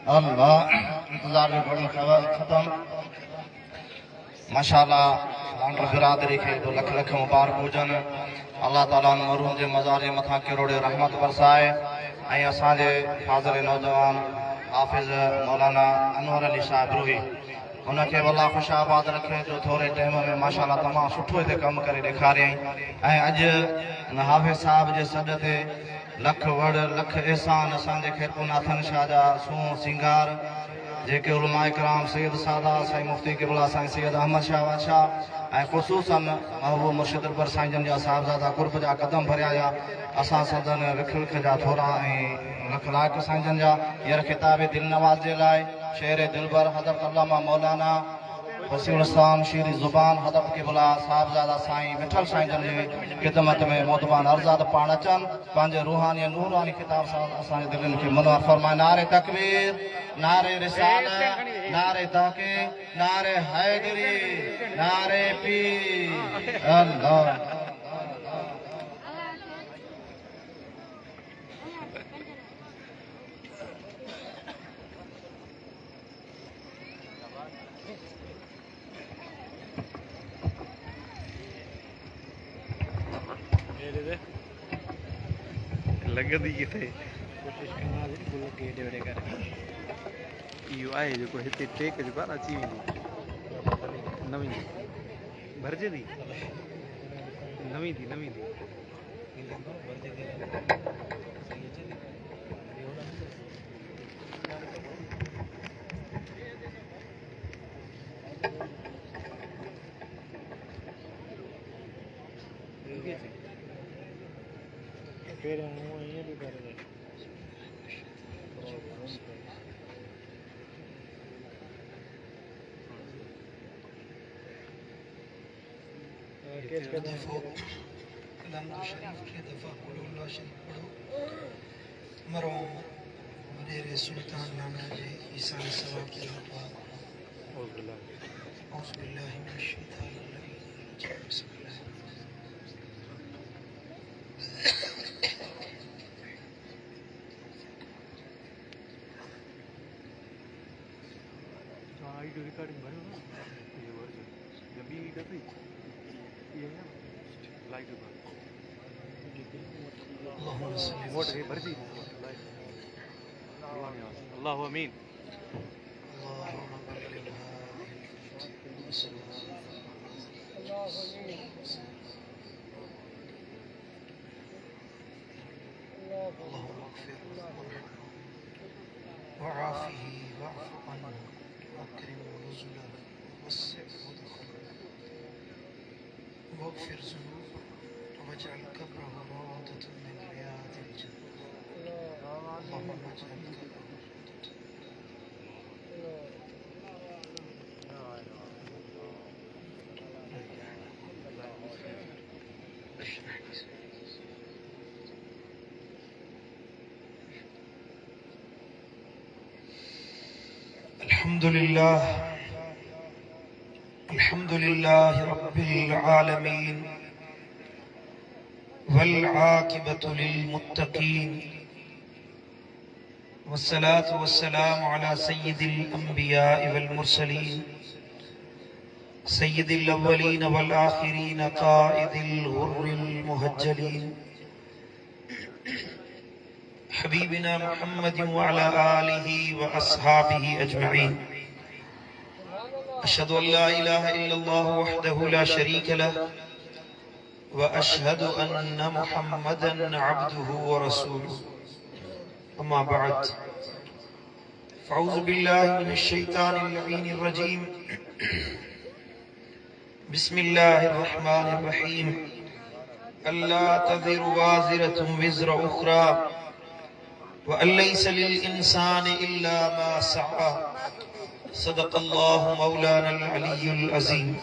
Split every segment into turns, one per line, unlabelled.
अल्लाह इंतजार में बड़ी खबर खत्म माशाअल्लाह लांडर बिरादरी के तो लख लख मुबारक हुजन अल्लाह ताला मरूम जे मज़ार जे मथा किरोड़े रहमत बरसाए ऐं असांजे फाज़िल नौजवान हाफिज़ मौलाना अनवर अली साहिब रूही उनके अल्लाह खुशाबाद रखे जो थोड़े टाइम में माशाअल्लाह तमामु सुठो हिते कमु करे ॾेखारियईं ऐं अॼु हाफिज़ साहिब जे सॾ ते लख वड़ लख एहसान असांजे खेतपुनाथन शाह जा सूं सिंगार जेके उलमा इकराम सैयद सादा साईं मुफ्ती क़िबला साईं सैयद अहमद शाह बादशाह ऐं ख़ुसूसन महबूब मुर्शिद अकबर साईं जन जा साहिबज़ादा कुर्ब जा कदम भरिया जा असां सदन विख विख जा थोरा ऐं लख लाख साईं जन जा हींअर ख़िताब दिल नवाज़ जे लाइ शेर दिलबर हज़रत अल्लामा मौलाना वसीउल इस्लाम शीरी ज़ुबान हज़रत क़िबला साहिबज़ादा साईं विठल साईं जन जी ख़िदमत में मोतबान अर्ज़ाद पाण अचनि पंहिंजे रूहानी नूरानी ख़िताब सां असांजे दिलनि खे मुनवर फरमाए नारे तकबीर नारे रिसालत नारे तहक़ीक़ नारे हैदरी नारे पीर अल्लाह
लगदी किथे कोशिश करना गुल गेडे वेडे कर इहो आहे जेको हिते टेक जो बार अची वेंदी नवीं भरजे थी नवीं थी भरजे थी फिर ये भी कर रहे केस का दफो कलाम शरीफ के दफा कुल्ला शरीफ पढ़ो मरो मेरे सुल्तान नाना जी ईसा सलाम के दुआ औज़ बिल्लाहि मिनश शैतानिर रजीम बिस्मिल्लाह आईडी रिकॉर्डिंग भरो ना ये वर्जन जब भी करती ये है लाइट पर मोट है भरती अल्लाह आमीन واغفر ذنوبه واجعل قبره روضة من رياض الجنة اللهم اجعل قبره الحمد لله رب العالمين والعاقبة للمتقين والصلاة والسلام على سيد الأنبياء والمرسلين سيد الأولين والآخرين قائد الغر المهجلين حبيبنا محمد وعلى آله وأصحابه أجمعين أشهد أن لا إله إلا الله وحده لا شريك له وأشهد أن محمدا عبده ورسوله أما بعد فأعوذ بالله من الشيطان اللعين الرجيم بسم الله الرحمن الرحيم ألا تزر وازرة وزر أخرى وأن ليس للإنسان إلا ما سعى صدق الله مولانا العلي العظيم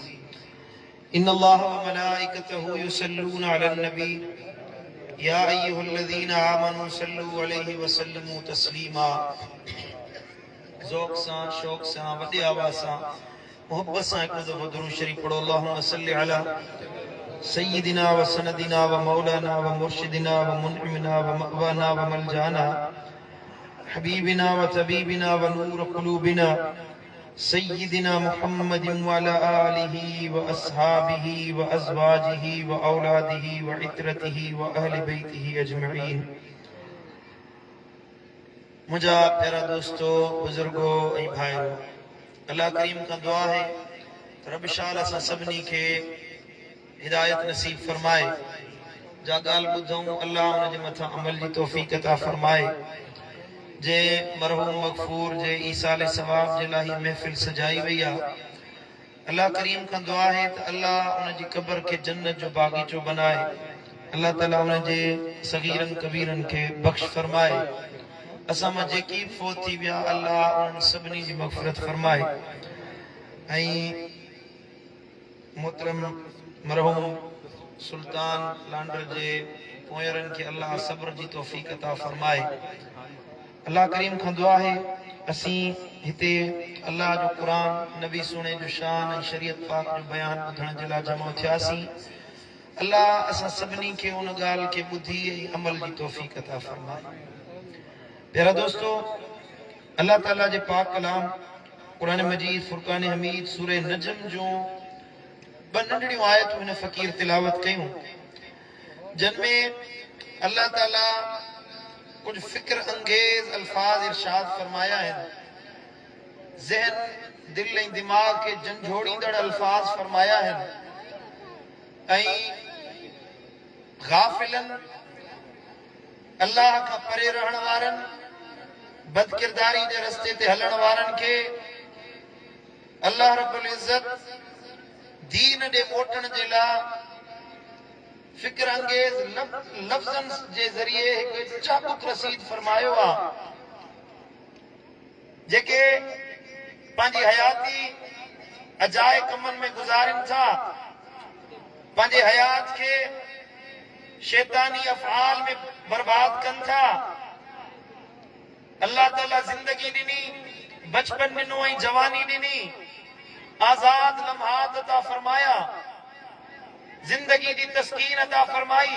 إن الله وملائكته يصلون على النبي يا أيها الذين آمنوا صلوا عليه وسلموا تسليما
ذوق सां शौक़ सां वॾे आवाज़ सां मोहब्बत सां हिकु दफ़ो दुरूद शरीफ़ पढ़ो। अल्लाहुम्मा सल्लि अला सय्यिदिना व सनदिना व मौलाना व मुर्शिदिना व मुनइमिना व मअवाना व मलजाना हबीबिना व तबीबिना व नूर क़ुलूबिना सय्यिदिना मुहम्मदिन व अला आलिहि व अस्हाबिहि व अज़वाजिहि व औलादिहि व इत्रतिहि व अहलि बैतिहि अजमईन। मुझा प्यारा दोस्तों, बुजुर्गो ऐं भाइरो, अल्लाह करीम का दुआ है रब शाल असां सभिनी खे हिदायत नसीब फरमाए। जा ॻाल्हि ॿुधऊं अल्लाह उन जे मथां अमल जी तौफ़ीक़ अता फरमाए। जे मरहूम मग़फ़ूर जे ईसाले सवाब जे लाइ महफ़िल सजाई वई आहे, अल्लाह करीम का दुआ है त अल्लाह उन जी क़ब्र खे जन्नत जो बाग़ीचो बनाए। अल्लाह ताला उन जे सगीरन कबीरन खे बख़्श फरमाए। असां मां जेकी फोत थी विया अल्लाह उन्हनि सभिनी जी मग़फ़िरत फरमाए। ऐं मोहतरम मरहूम सुल्तान लांडर जे पोयरनि खे अल्लाह सब्र जी तौफ़ीक़ अता फरमाए। अल्लाह करीम खां दुआ है असीं हिते अल्लाह जो क़ुरान नबी सुणे जो शान ऐं शरीयत पाक जो बयान ॿुधण जे लाइ जमा थियासीं। अल्लाह असां सभिनी खे उन ॻाल्हि खे ॿुधी ऐं अमल जी तौफ़ीक़ अता फरमाए। प्यारा दोस्तों, अल्लाह ताला जे पाक कलाम कुरान मजीद फुरकान हमीद सूरह नजम जो ॿ नंढड़ियूं आयतूं हिन फ़कीर तिलावत कयूं, जिन में अल्लाह ताला कुछ फिक्र अंगेज अल्फाज इरशाद फरमाया है। ज़हन दिल ऐं दिमाग के झंझोड़ींदड़ अल्फाज फरमाया है। ऐं गाफिलन अल्लाह का परे रहण वारन बदकिरदारी जे रस्ते ते हलण वारन के अल्लाह रब्बुल इज्जत दीन दे मोटण जे लाइ फिक्र अंगेज लफ्ज़न जे ज़रिए एक चाबुक रसीद फरमायो आ, जेके पंहिंजी हयाती अजाए कमन में गुजारिन था, पंहिंजे हयात के शैतानी अफ़आल में बर्बाद कन था। अल्लाह ताला जिंदगी ॾिनी, बचपन ॾिनो ऐं जवानी ॾिनी, आज़ाद लम्हात अता फरमाया, जिंदगी दी तस्कीन अता फरमाई,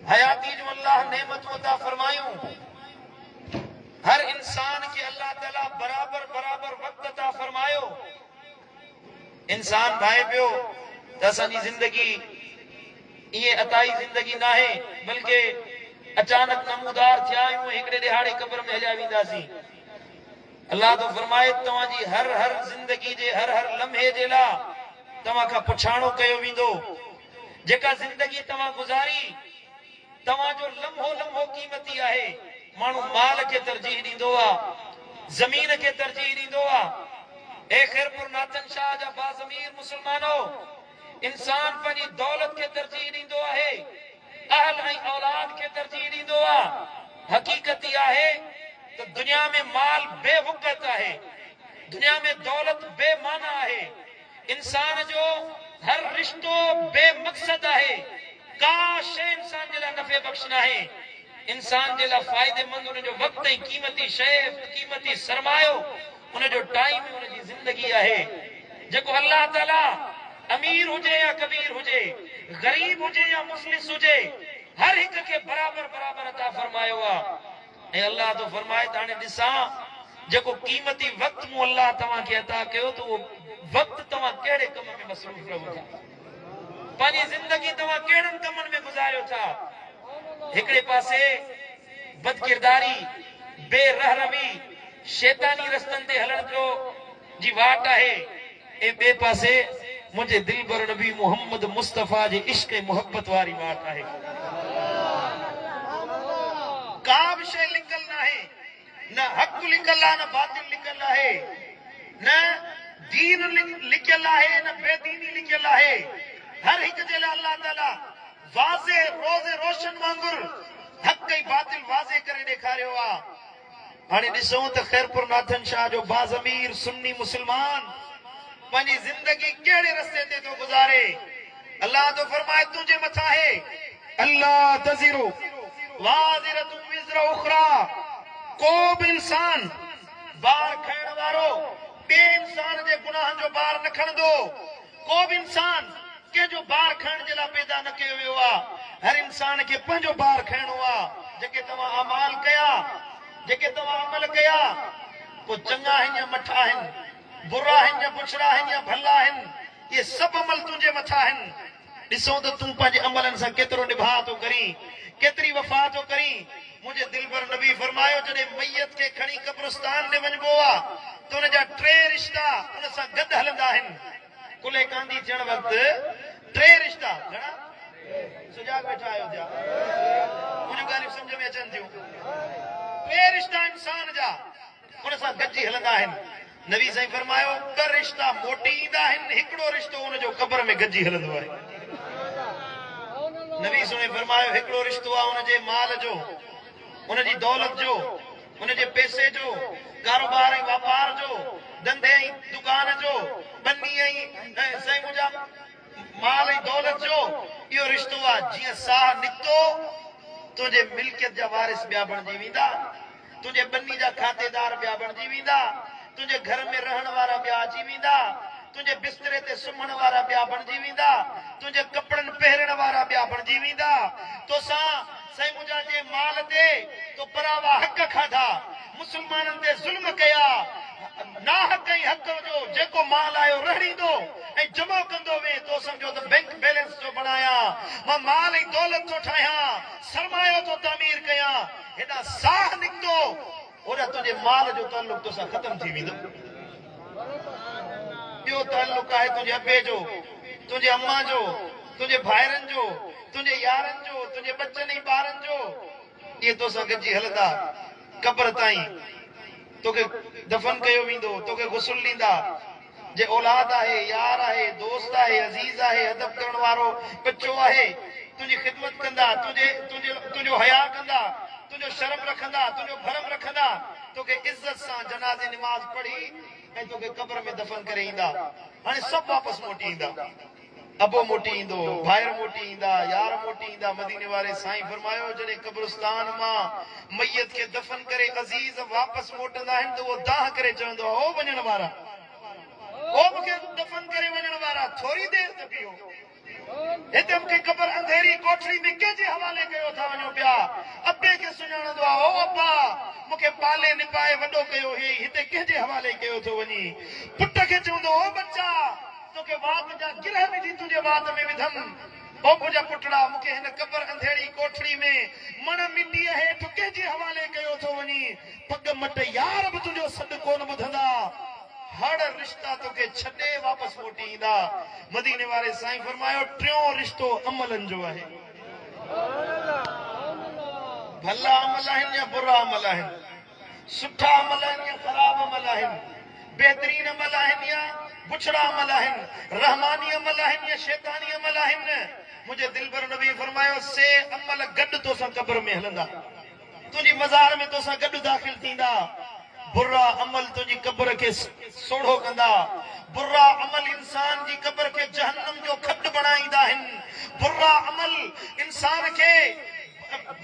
हयाती जो अल्लाह नेमतों अता फरमायूं। हर इंसान के अल्लाह ताला बराबर बराबर वक्त अता फरमायो। इंसान भाई पियो त असांजी जिंदगी ये अताई जिंदगी ना है, बल्कि अचानक नमूदार थिया आहियूं, हिकड़े दिहाड़े कब्र में हलिया वेंदासीं। अल्लाह तो फरमाए तव्हांजी हर हर जिंदगी जे हर हर लम्हे जे लाइ तव्हां खां पुछाणो कयो वेंदो। जेका जिंदगी तव्हां गुज़ारी, तव्हांजो लम्हो लम्हो कीमती आहे। माण्हू माल खे तरजीह ॾींदो आहे, ज़मीन खे तरजीह ॾींदो आहे। ए खैरपुर नाथन शाह जा बाज़मीर मुसलमानो, इंसान पंहिंजी दौलत खे तरजीह ॾींदो आहे, अहल ऐं औलाद खे तरजीह ॾींदो आहे। हक़ीक़त इहा आहे त दुनिया में माल बेवक़्त आहे, दुनिया में दौलत बेमाना आहे, इंसान जो हर रिश्तो बेमक़सद आहे, का शइ इंसान जे लाइ नफ़े बख़्श न आहे। इंसान जे लाइ फ़ाइदेमंद उन जो वक़्त ऐं क़ीमती शइ, क़ीमती सरमायो, उन जो टाइम, उन जी ज़िंदगी आहे। जेको अल्लाह ताला अमीर हुजे या कबीर हुजे, गरीब हुजे या मुफ़लिस हुजे, हर हिक के बराबर बराबर अता फरमायो आहे। ऐं अल्लाह तो फरमाए त हाणे ॾिसां जेको क़ीमती वक़्त मूं अल्लाह तव्हां खे अता कयो त उहो वक़्त तव्हां कहिड़े कम में मसरूफ़ रहो था, पंहिंजी ज़िंदगी तव्हां कहिड़नि कमनि में गुज़ारियो था। हिकिड़े पासे बदकिरदारी, बेरहरमी, शैतानी रस्तनि ते हलण जो जी वाट आहे, ऐं ॿिए पासे मुंहिंजे दिलबर नबी मोहम्मद मुस्तफ़ा जे इश्क़ ऐं मोहब्बत वारी वाट आहे। का बि शइ लिकल न आहे, न हक़ लिकल आहे, न बातिल लिकल आहे, न दीन लिकल आहे, न बेदीनी लिकल आहे। हर हिक जे लाइ अल्लाह ताला वाज़े रोज़े रोशन वांगुरु हक़ ऐं बातिल वाज़े करे ॾेखारियो आहे। हाणे ॾिसूं त खैरपुर नाथन शाह जो बाज़मीर सुन्नी मुसलमान पंहिंजी ज़िंदगी कहिड़े रस्ते ते थो गुज़ारे। अल्लाह तो फरमाए तुंहिंजे मथां आहे, अल्लाह तज़िरु वाज़िरतुन विज़्र उख़रा, को बि इंसान बार खाइण वारो बे इंसान जे गुनाहनि जो बार न खणंदो। को बि इंसान कंहिंजो बार खाइण जे लाइ पैदा न कयो वियो आहे। हर इंसान खे पंहिंजो बार खाइणो आहे। जेके तव्हां अमाल कया, जेके तव्हां अमल कया, को चङा आहिनि या मठा आहिनि, बुरा आहिनि या बुछड़ा आहिनि या भला आहिनि, इहे सभु अमल तुंहिंजे मथां आहिनि। ॾिसो त तूं पंहिंजे अमलनि सां केतिरो निभा थो करीं, केतिरी वफ़ा थो करीं। मुंहिंजे दिलबर नबी फरमायो जॾहिं मैयत खे खणी कब्रिस्तान में वञिबो आहे त हुन जा 3 रिश्ता हुन सां गॾु हलंदा आहिनि। कुले कांदी थियण वक़्तु 3 रिश्ता घणा सुजाग वेठा आहियो थिया, मुंहिंजूं ॻाल्हियूं सम्झ में अचनि थियूं। 3 रिश्ता इंसान जा हुन सां गॾिजी हलंदा आहिनि। नबी साईं फरमायो 2 रिश्ता मोटी ईंदा आहिनि, हिकिड़ो रिश्तो हुनजो क़ब्र में गॾिजी हलंदो आहे। नबी सुणे फरमायो हिकिड़ो रिश्तो आहे हुनजे माल जो, हुनजी दौलत जो, हुनजे पैसे जो, कारोबार ऐं वापार जो, धंधे ऐं दुकान जो, बन्नी ऐं साईं मुंहिंजा माल ऐं दौलत जो। इहो रिश्तो आहे। जीअं साह निकितो तुंहिंजे मिल्कियत जा वारिस ॿिया बणिजी वेंदा, तुंहिंजे बन्नी जा खातेदार ॿिया बणिजी वेंदा, तुंहिंजे घर में रहण वारा ॿिया अची वेंदा, तुंहिंजे बिस्तरे ते सुम्हण वारा ॿिया बणिजी वेंदा, तुंहिंजे कपड़नि पहिरण वारा ॿिया बणिजी वेंदा। तोसां साईं मुंहिंजा जे माल ते तो परावा हक़ खाधा, मुस्लमाननि ते ज़ुल्म कया, ना हक़ ऐं हक़ जो जेको माल आयो रहींदो ऐं जमा कंदो वे, तो समझो त बैंक बैलेंस जो बणाया, मां माल ऐं दौलत तो ठाहियां, सरमायो तो तामीर कयां। हेॾा साह निकितो ओॾा तुंहिंजे माल जो ताल्लुक तोसां ख़तम थी वेंदो। ॿियो ताल्लुक आहे तुंहिंजे अबे जो, तुंहिंजे अम्मा जो, तुंहिंजे भाइरनि जो, तुंहिंजे यारनि जो, तुंहिंजे बचनि ऐं ॿारनि जो। इहे तोसां गॾिजी हलंदा क़ब्र ताईं। तोखे दफ़न कयो वेंदो, तोखे गुस्ल ॾींदा। जे औलाद आहे, यार आहे, दोस्त आहे, अज़ीज़ आहे, अदब करण वारो बच्चो आहे, तुंहिंजी ख़िदमत कंदा, तुंहिंजो हया कंदा, तुंहिंजो शर्म रखंदा, तुंहिंजो भरम रखंदा, तोखे इज़त सां जनाज़े निमाज़ पढ़ी ऐं तोखे क़ब्र में दफ़न करे ईंदा। हाणे सभु वापसि मोटी ईंदा। अबो मोटी ईंदो, भाइर मोटी ईंदा, यार मोटी ईंदा। मदीने वारे साईं फरमायो जॾहिं कब्रिस्तान मां मैयत खे दफ़न करे अज़ीज़ वापसि मोटंदा आहिनि त उहो दाह करे चवंदो आहे, ओ वञण वारा, ओ मूंखे दफ़न करे वञण वारा, थोरी देरि त बीहो। हिते मूंखे क़ब्र अंधेरी कोठड़ी में कंहिंजे हवाले कयो था वञो पिया। अबे खे सुञाणंदो आहे, ओ अब्बा मूंखे पाले निपाए वॾो कयो हुई, हिते कंहिंजे हवाले कयो थो वञी। पुट खे चवंदो, ओ बच्चा तोखे वात जा गिरह विझी तुंहिंजे वात में विधमि, ओ मुंहिंजा पुटड़ा मूंखे हिन क़ब्र अंधेड़ी कोठड़ी में मण मिटीअ हेठि कंहिंजे हवाले कयो थो वञी। पग मट यार बि तुंहिंजो सॾु कोन ॿुधंदा। हर रिश्ता तोखे छॾे वापसि मोटी ईंदा। मदीने वारे साईं फरमायो 3 रिश्तो अमलनि जो आहे। भला अमल आहिनि या बुरा अमल आहिनि, सुठा अमल आहिनि या ख़राब अमल आहिनि, बेहतरीन अमल आहिनि या बुछड़ा अमल आहिनि, रहमानी अमल आहिनि या शैतानी अमल आहिनि। मुंहिंजे दिलबर नबी फरमायो से अमल गॾु तोसां क़ब्र में हलंदा, तुंहिंजी मज़ार में तोसां गॾु दाख़िल थींदा। बुरा अमल तुंहिंजी क़ब्र खे सोढ़ो कंदा। बुरा अमल इंसान जी क़ब्र खे जहन्नम जो खड्ड बणाईंदा आहिनि। बुरा अमल इंसान खे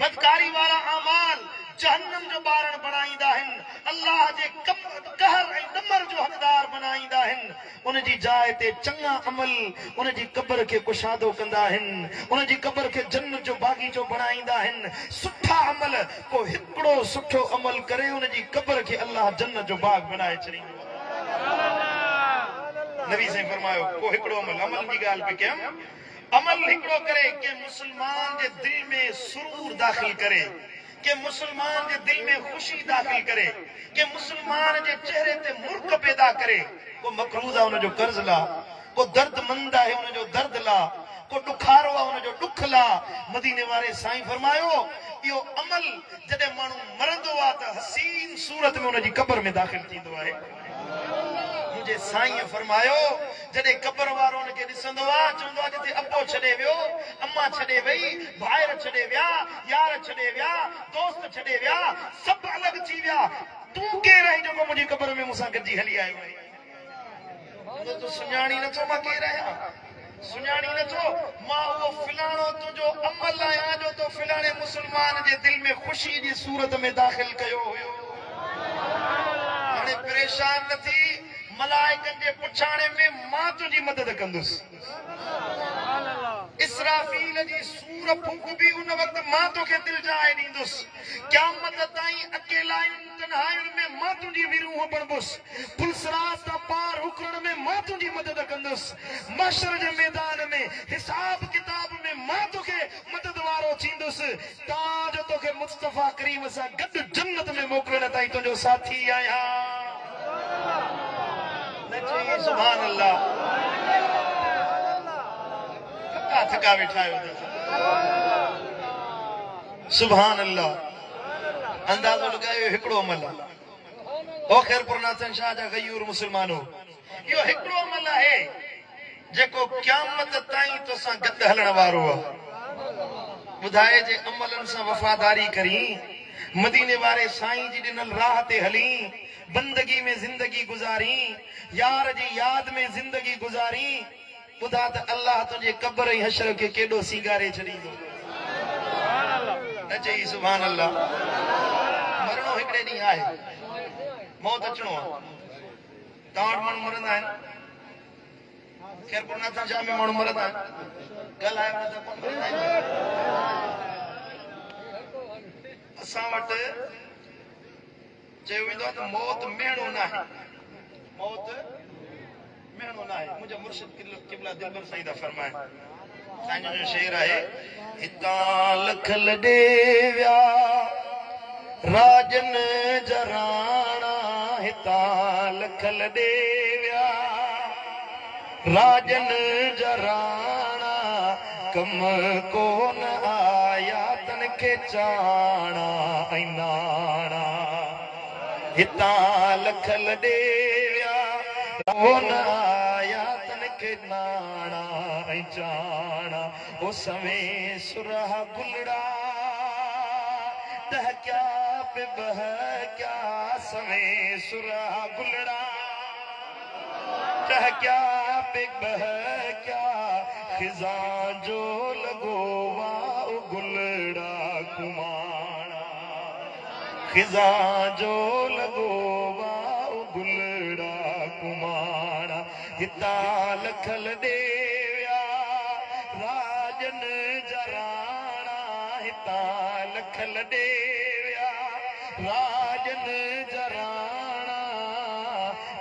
बदकारी वारा अमाल जहन्नम जो ॿारण बणाईंदा आहिनि। अल्लाह जे कहर ऐं दमर जो हक़दार बणाईंदा आहिनि। उनजी जाइ ते चङा अमल उनजी क़ब्र खे कुशादो कंदा आहिनि, उनजी क़ब्र खे जन्नत जो बाग़ीचो बणाईंदा आहिनि। सुठा अमल को हिकिड़ो सुठो अमल करे उनजी क़ब्र खे अल्लाह जन्नत जो बाग बणाए छॾींदो। नबी साईं फरमायो को हिकिड़ो अमल जी ॻाल्हि पई कयां, अमल हिकिड़ो करे के मुस्लमान जे दिल में सुरूर दाख़िल करे, के मुसलमान जे दिल में खुशी दाखिल करे, के मुसलमान जे चेहरे ते मुर्क पैदा करे। को मकरूज आहे उनजो कर्ज ला, को दर्दमंद आहे उनजो दर्द ला, को दुखारो आहे उनजो दुख ला। मदीने वारे साईं फरमायो इहो अमल जॾहिं माण्हू मरंदो आहे त हसीन सूरत में उनजी क़ब्र में दाख़िल थींदो आहे। मुंहिंजे साईं फरमायो जॾहिं क़ब्र वारो उनखे ॾिसंदो आहे चवंदो आहे जिते अबो छॾे वियो, अम्मा छॾे वई, भाइर छॾे विया, यार छॾे विया, दोस्त छॾे विया, सभु अलॻि थी विया, तूं केरु आहीं जेको मुंहिंजी क़ब्र में मूंसां गॾिजी हली आयो आहीं? तूं सुञाणी नथो मां केरु आहियां, सुञाणी नथो मां उहो फिलाणो तुंहिंजो अमल आहियां जो तो फिलाणे मुस्लमान जे दिल में ख़ुशी जी सूरत में दाख़िल कयो हुयो। हाणे परेशान न थी मलाइकनि जे पुछाणे में मां तुंहिंजी मदद कंदुसि इसराफील जी सूर फूक भी उन वक्त मां तोखे दिल जाए ॾींदुसि क़यामत ताईं अकेलायुनि तन्हायुनि में मां तुंहिंजी विरूह बणबुसि पुलसरात तां पार उकरण में मां तुंहिंजी मदद कंदुसि महशर जे मैदान में हिसाब किताब में मां तोखे मदद वारो थींदुसि ताजो तोखे मुस्तफा करीम सां गॾु जन्नत में मोकिलण ताईं तुंहिंजो साथी आहियां न चई सुभान अल्लाह थका वेठा आहियो सुभान अल्लाह अंदाज़ो लगायो हिकिड़ो अमल ओ खैरपुर नाथन शाह जा गयूर मुसलमानो इहो हिकिड़ो अमल आहे जेको क़यामत ताईं तोसां गॾु हलण वारो आहे ॿुधाए जे अमलनि सां वफ़ादारी करी मदीने वारे साईं जी ॾिनल राह ते हली बंदगी में जिंदगी गुज़ारी यार जी याद में जिंदगी गुज़ारी ॿुधा त अल्लाह तुंहिंजे क़ब्र ऐं हशर खे केॾो सींगारे छॾींदो न चई सुभान अल्लाह मरणो हिकिड़े ॾींहुं आहे मौत अचणो आहे तव्हां वटि माण्हू मरंदा आहिनि खैरपुर नाथन शाह में माण्हू मरंदा आहिनि ॻाल्हायो न त कोन मरंदा आहिनि असां वटि चयो वेंदो आहे त मौत मेणो न आहे मौत मेणो न आहे मुंहिंजा मुर्शिद क़िबला दिलबर साईं दा फरमाए साईं जो शेर आहे हितां लख लॾे विया राजन जराणा हितां लख लॾे विया राजन जराणा कम कोन आया तन खे चाणा ऐं नाणा हितां लख लॾे विया कोन आया तन खे नाणा ऐं चाणा ओ सवें सुरहा गुलड़ा दहकिया पे बहकिया सवें सुरहा गुलड़ा दहकिया पे बहकिया खिज़ां जो लॻो वाह गुलड़ा कुमाणा खिज़ां जो लॻो वाह गुलड़ा कुमाणा हितां लख लॾे विया राजन जराणा हितां लख लॾे विया राजन जराणा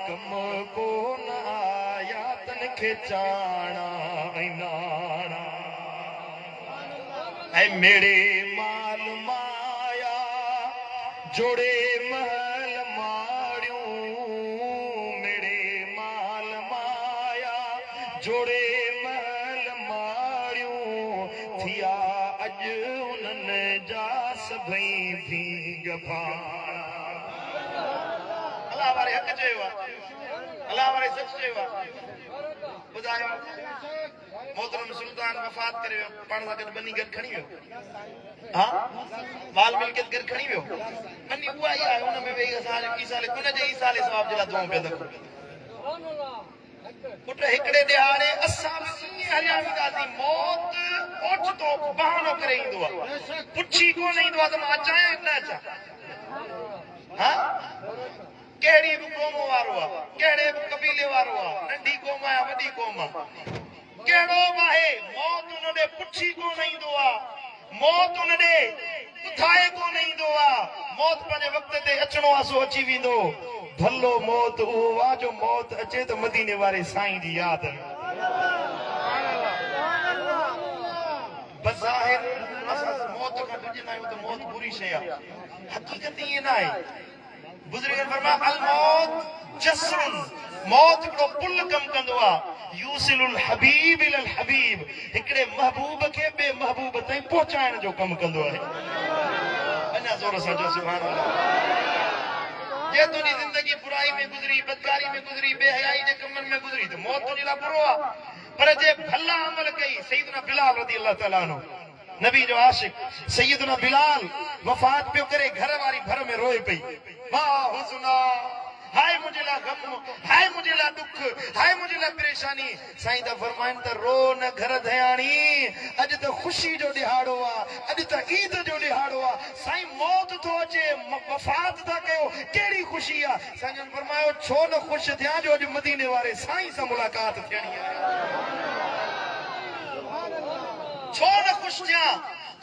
कम कोन आया तन खे चाणा ऐं नाणा ऐं मेड़े माल माया जोड़े महल माड़ियूं मेड़े माल माया जोड़े महल माड़ियूं थिया अॼु उन्हनि जा सभई भींग भाणा अलाह वारे हक़ चयो आहे अलाह वारे सच चयो आहे ॿुधायो मोहतरम सुल्तान वफ़ात करे वियो पाण सां गॾु बनी गॾु खणी वियो हा माल मिल्कियत गॾु खणी वियो बनी उहा ई आहे हुन में वेही असां ईसाले उन जे ईसाले सवाब जे लाइ दुआऊं पिया था करूं पुट हिकिड़े ॾिहाड़े असां बि ईअं हलिया वेंदासीं मौत ओचितो बहानो करे ईंदो आहे पुछी कोन ईंदो आहे त मां अचां या न अचां हा कहिड़ी बि क़ौम वारो आहे कहिड़े बि कबीले वारो आहे नंढी क़ौम आहे वॾी क़ौम आहे कहिड़ो बि आहे मौत उन ॾे पुछी कोन ईंदो आहे मौत उन ॾे उथाए कोन ईंदो आहे मौत पंहिंजे वक़्त ते अचणो आहे सो अची वेंदो भलो मौत उहो आहे जो मौत अचे त मदीने वारे साईं जी यादि में बज़ाहिर असां मौत खां ॾिजंदा आहियूं त मौत बुरी शइ आहे हक़ीक़त ईअं न आहे बुज़ुर्गनि फरमाया अल मौत जस्रुन मौत हिकिड़ो पुल कमु कंदो आहे यूसिलुल हबीब इलल हबीब हिकिड़े महबूब खे ॿिए महबूब ताईं पहुचाइण जो कमु कंदो आहे अञा ज़ोर सां चओ सुभान अल्लाह जे तुंहिंजी ज़िंदगी बुराई में गुज़री बदकारी में गुज़री बेहयाई जे कमनि में गुज़री त मौत तुंहिंजे लाइ बुरो आहे पर जे भला अमल कई सैयदना बिलाल रज़ी अल्लाह ताला अन्हु नबी जो आशिक सैयदना बिलाल वफ़ात पियो करे घर वारी भर में रोए पई वाह हुस्ना हाय मुझे ला गम, हाय मुझे ला दुख, हाय मुझे ला परेशानी। साईं दा फरमाइन त रो न घर धयाणी, अज त खुशी जो दिहाड़ो आ, अज त ईद जो दिहाड़ो आ। साईं मौत तो अचे, वफात था कयो, केड़ी खुशी आ। साईं जन फरमायो छो न खुश थिया जो अज मदीने वारे साईं सां मुलाकात थियणी आहे। छो न खुश थिया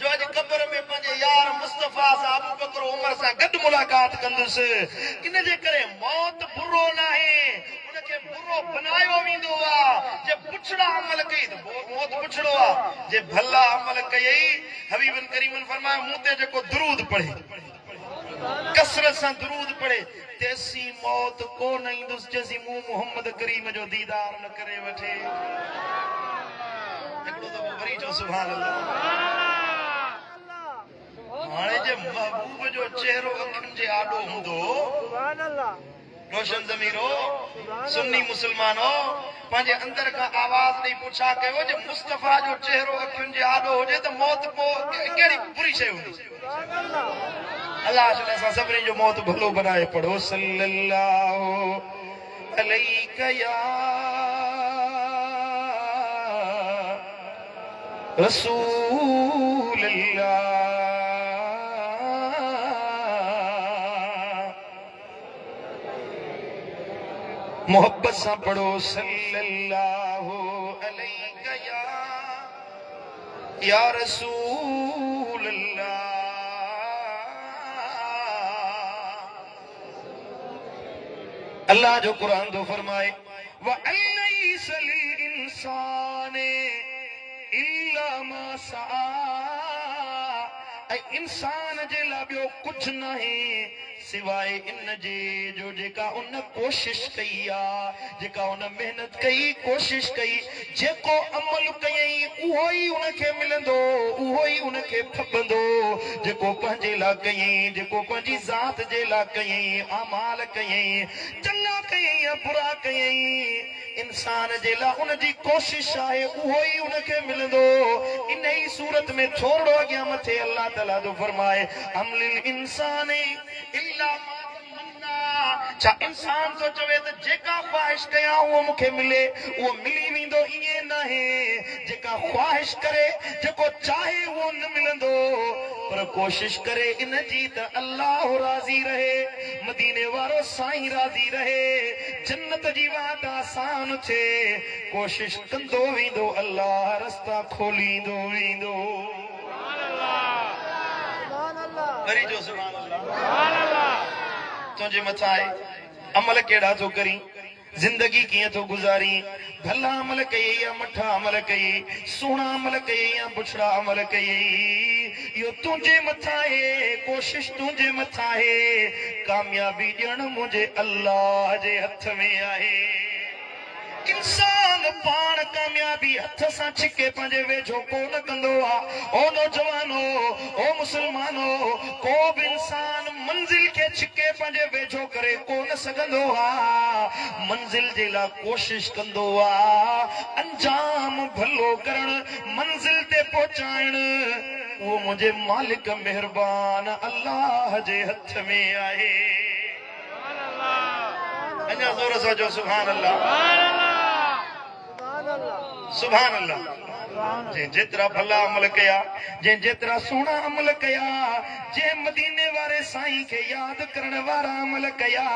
जो अज कब्र में पंहिंजे यार मुस्तफा सां अबू बकर उमर सां गॾु मुलाकात कंदुसि। इन जे करे मौत बुरो न आहे, उनखे बुरो बनायो वेंदो आहे। जे पुछड़ा अमल कई त मौत पुछड़ो आहे, जे भला अमल कयई हबीबन करीमन फरमायो मूं ते जेको दुरूद पढ़े, कसरत सां दुरूद पढ़े, तेसी मौत कोन ईंदुसि जेसी मूं मोहम्मद करीम जो दीदार न करे वठे। हिकिड़ो दफ़ो वरी चओ सुभान अल्लाह। हाणे जे महबूब जो चेहरो अखियुनि जे आॾो हूंदो, रोशन ज़मीरो सुन्नी मुसलमानो पंहिंजे अंदर खां आवाज़ ॾेई पुछा कयो जे मुस्तफ़ा जो चेहरो अखियुनि जे आॾो हुजे त मौत पोइ कहिड़ी बुरी शइ हूंदी। अल्लाह ताला सां सभिनी जो मौत भलो बनाए पढ़ो सल्लल्लाहु अलैहि या रसूल अल्लाह। मोहब्बत से पढ़ो सल्लल्लाहु अलैहि या रसूल अल्लाह। अल्लाह जो कुरान तो फरमाए व अलैसा लिल इंसाने इल्ला मा सआ, इंसान जे लाइ ॿियो कुछ नहीं सिवाय इन जे जो जेका उन कोशिश कई आ, जेका उन मेहनत कई, कोशिश कई, जेको अमल कयई उहो ही उनखे मिलंदो, उहो ही उनखे खपंदो। जेको पंहिंजे लाइ कयई, जेको पंहिंजी ज़ात जे लाइ कयई, अमाल कयई, चङा कयई या बुरा कयई, इंसान जे लाइ उनजी कोशिश आहे उहो ही उनखे मिलंदो। इन ही सूरत में थोरो अॻियां मथे अल्लाह ताला जो फरमाए अमलिल इंसाने इल्ला मा तमन्ना। छा इंसान तो चवे त जेका ख्वाहिश कयां उहो मूंखे मिले, उहो मिली वेंदो, ईअं न आहे। जेका ख्वाहिश करे, जेको चाहे उहो न मिलंदो, पर कोशिश करे इन जी त अल्लाह राज़ी रहे, मदीने वारो साईं राज़ी रहे, जन्नत जी वाट आसान थे, कोशिश कंदो वेंदो, अल्लाह रस्ता खोलींदो वेंदो। वरी जो सुभान अल्लाह। तुझे मथा आहे अमल केड़ा तो करी, जिंदगी किए तो गुजारी, भला अमल कई या मठा अमल कई, सोना अमल कई या बुछड़ा अमल कई, यो तुझे मथा है, कोशिश तुझे मथा है, कामयाबी ॼण मुझे अल्लाह जे हथ में आहे। इंसान पान कामयाबी हथ सां छिके पंहिंजे वेझो कोन कंदो आ। ओ नौजवानो, ओ मुसलमानो, को बि इंसान मंजिल के छिके पंहिंजे वेझो करे कोन सघंदो आ। मंजिल जे लाइ कोशिश कंदो आ, अंजाम भलो करण, मंजिल ते पहुचाइण, वो मुझे मालिक मेहरबान अल्लाह जे हथ में आहे। अञा ज़ोर सां जो सुभान अल्लाह, सुभान अल्लाह। जे जेतिरा भला अमल कया, जे जेतिरा सोना अमल कया, जे मदीने वारे साईं के याद करण वारा अमल कया,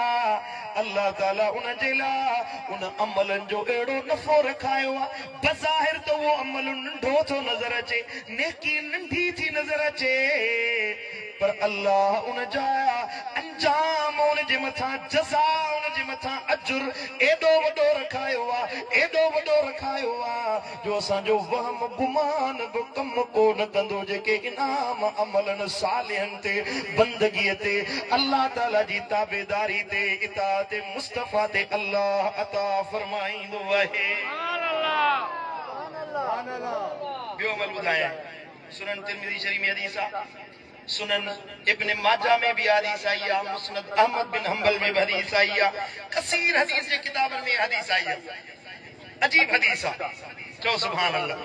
अल्लाह ताला उन जे लाइ उन अमलन जो एड़ो नफ़ो रखायो आ। बज़ाहिर तो वो अमल नंढो थो नजर अचे, नेकी नंढी थी नजर अचे, पर अल्लाह उन जा अंजाम, उन जे मथा जज़ा, उन जे मथा अजुर एडो वडो रखायो आ, एडो वडो रखायो आ, जो असांजो वहम गुमान बि कम कोन कंदो। जेके इनाम अमलन सालिहन ते, बंदगीअ ते, अल्लाह ताला जी ताबेदारी ते, इताअत मुस्तफा ते अल्लाह अता फरमाईंदो आहे। ॿियो अमल ॿुधायां, सुनन तिरमिज़ी शरीफ में हदीस आहे, सुनन इब्न माजा में भी हदीस आई है, मुस्नद अहमद बिन हंबल में भी हदीस आई है, कसीर हदीस के किताबन में हदीस आई है। अजीब हदीस है, चो सुभान अल्लाह।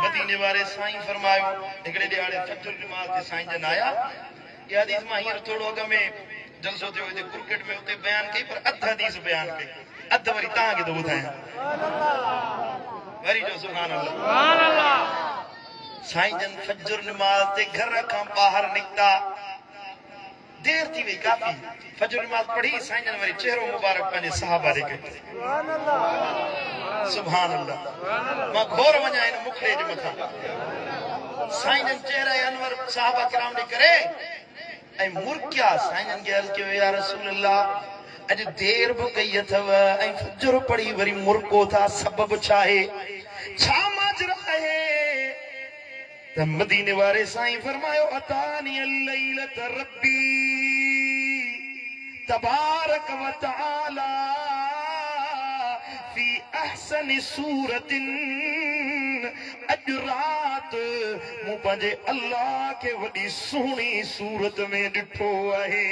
मदीने वाले साईं फरमायो, हिकड़े ॾियारे फजर नमाज ते साईं जन आया। ये हदीस मां हींअर थोरो अॻ में जलसो थियो हिते क्रिकेट में उते बयान कई पर अध हदीस बयान कई अध वरी तव्हांखे थो ॿुधायां वरी जो सुभान अल्लाह साईं जन फजर नमाज ते घर खां ॿाहिरि निकिता देर थी वई काफ़ी फजर नमाज पढ़ी साईं जन वरी चेहरो मुबारक पंहिंजे साहबा ॾे कयो सुभान अल्लाह मां घोर वञा हिन मुखड़े जे मथां साईं जन चेहरा अनवर साहबा किराम ॾे करे ऐं मुर्किया साईं जन खे अर्ज़ कयो या रसूल अल्लाह अॼु देर बि कई अथव ऐं फजर पढ़ी वरी मुर्को था सबब छा आहे छा माजरा आहे त मदीने वारे साईं फरमायो अतानी अल्लैलत रब्बी तबारक व तआला फी अहसन सूरतिन अॼु राति मूं पंहिंजे अल्लाह खे वॾी सुहिणी सूरत में ॾिठो आहे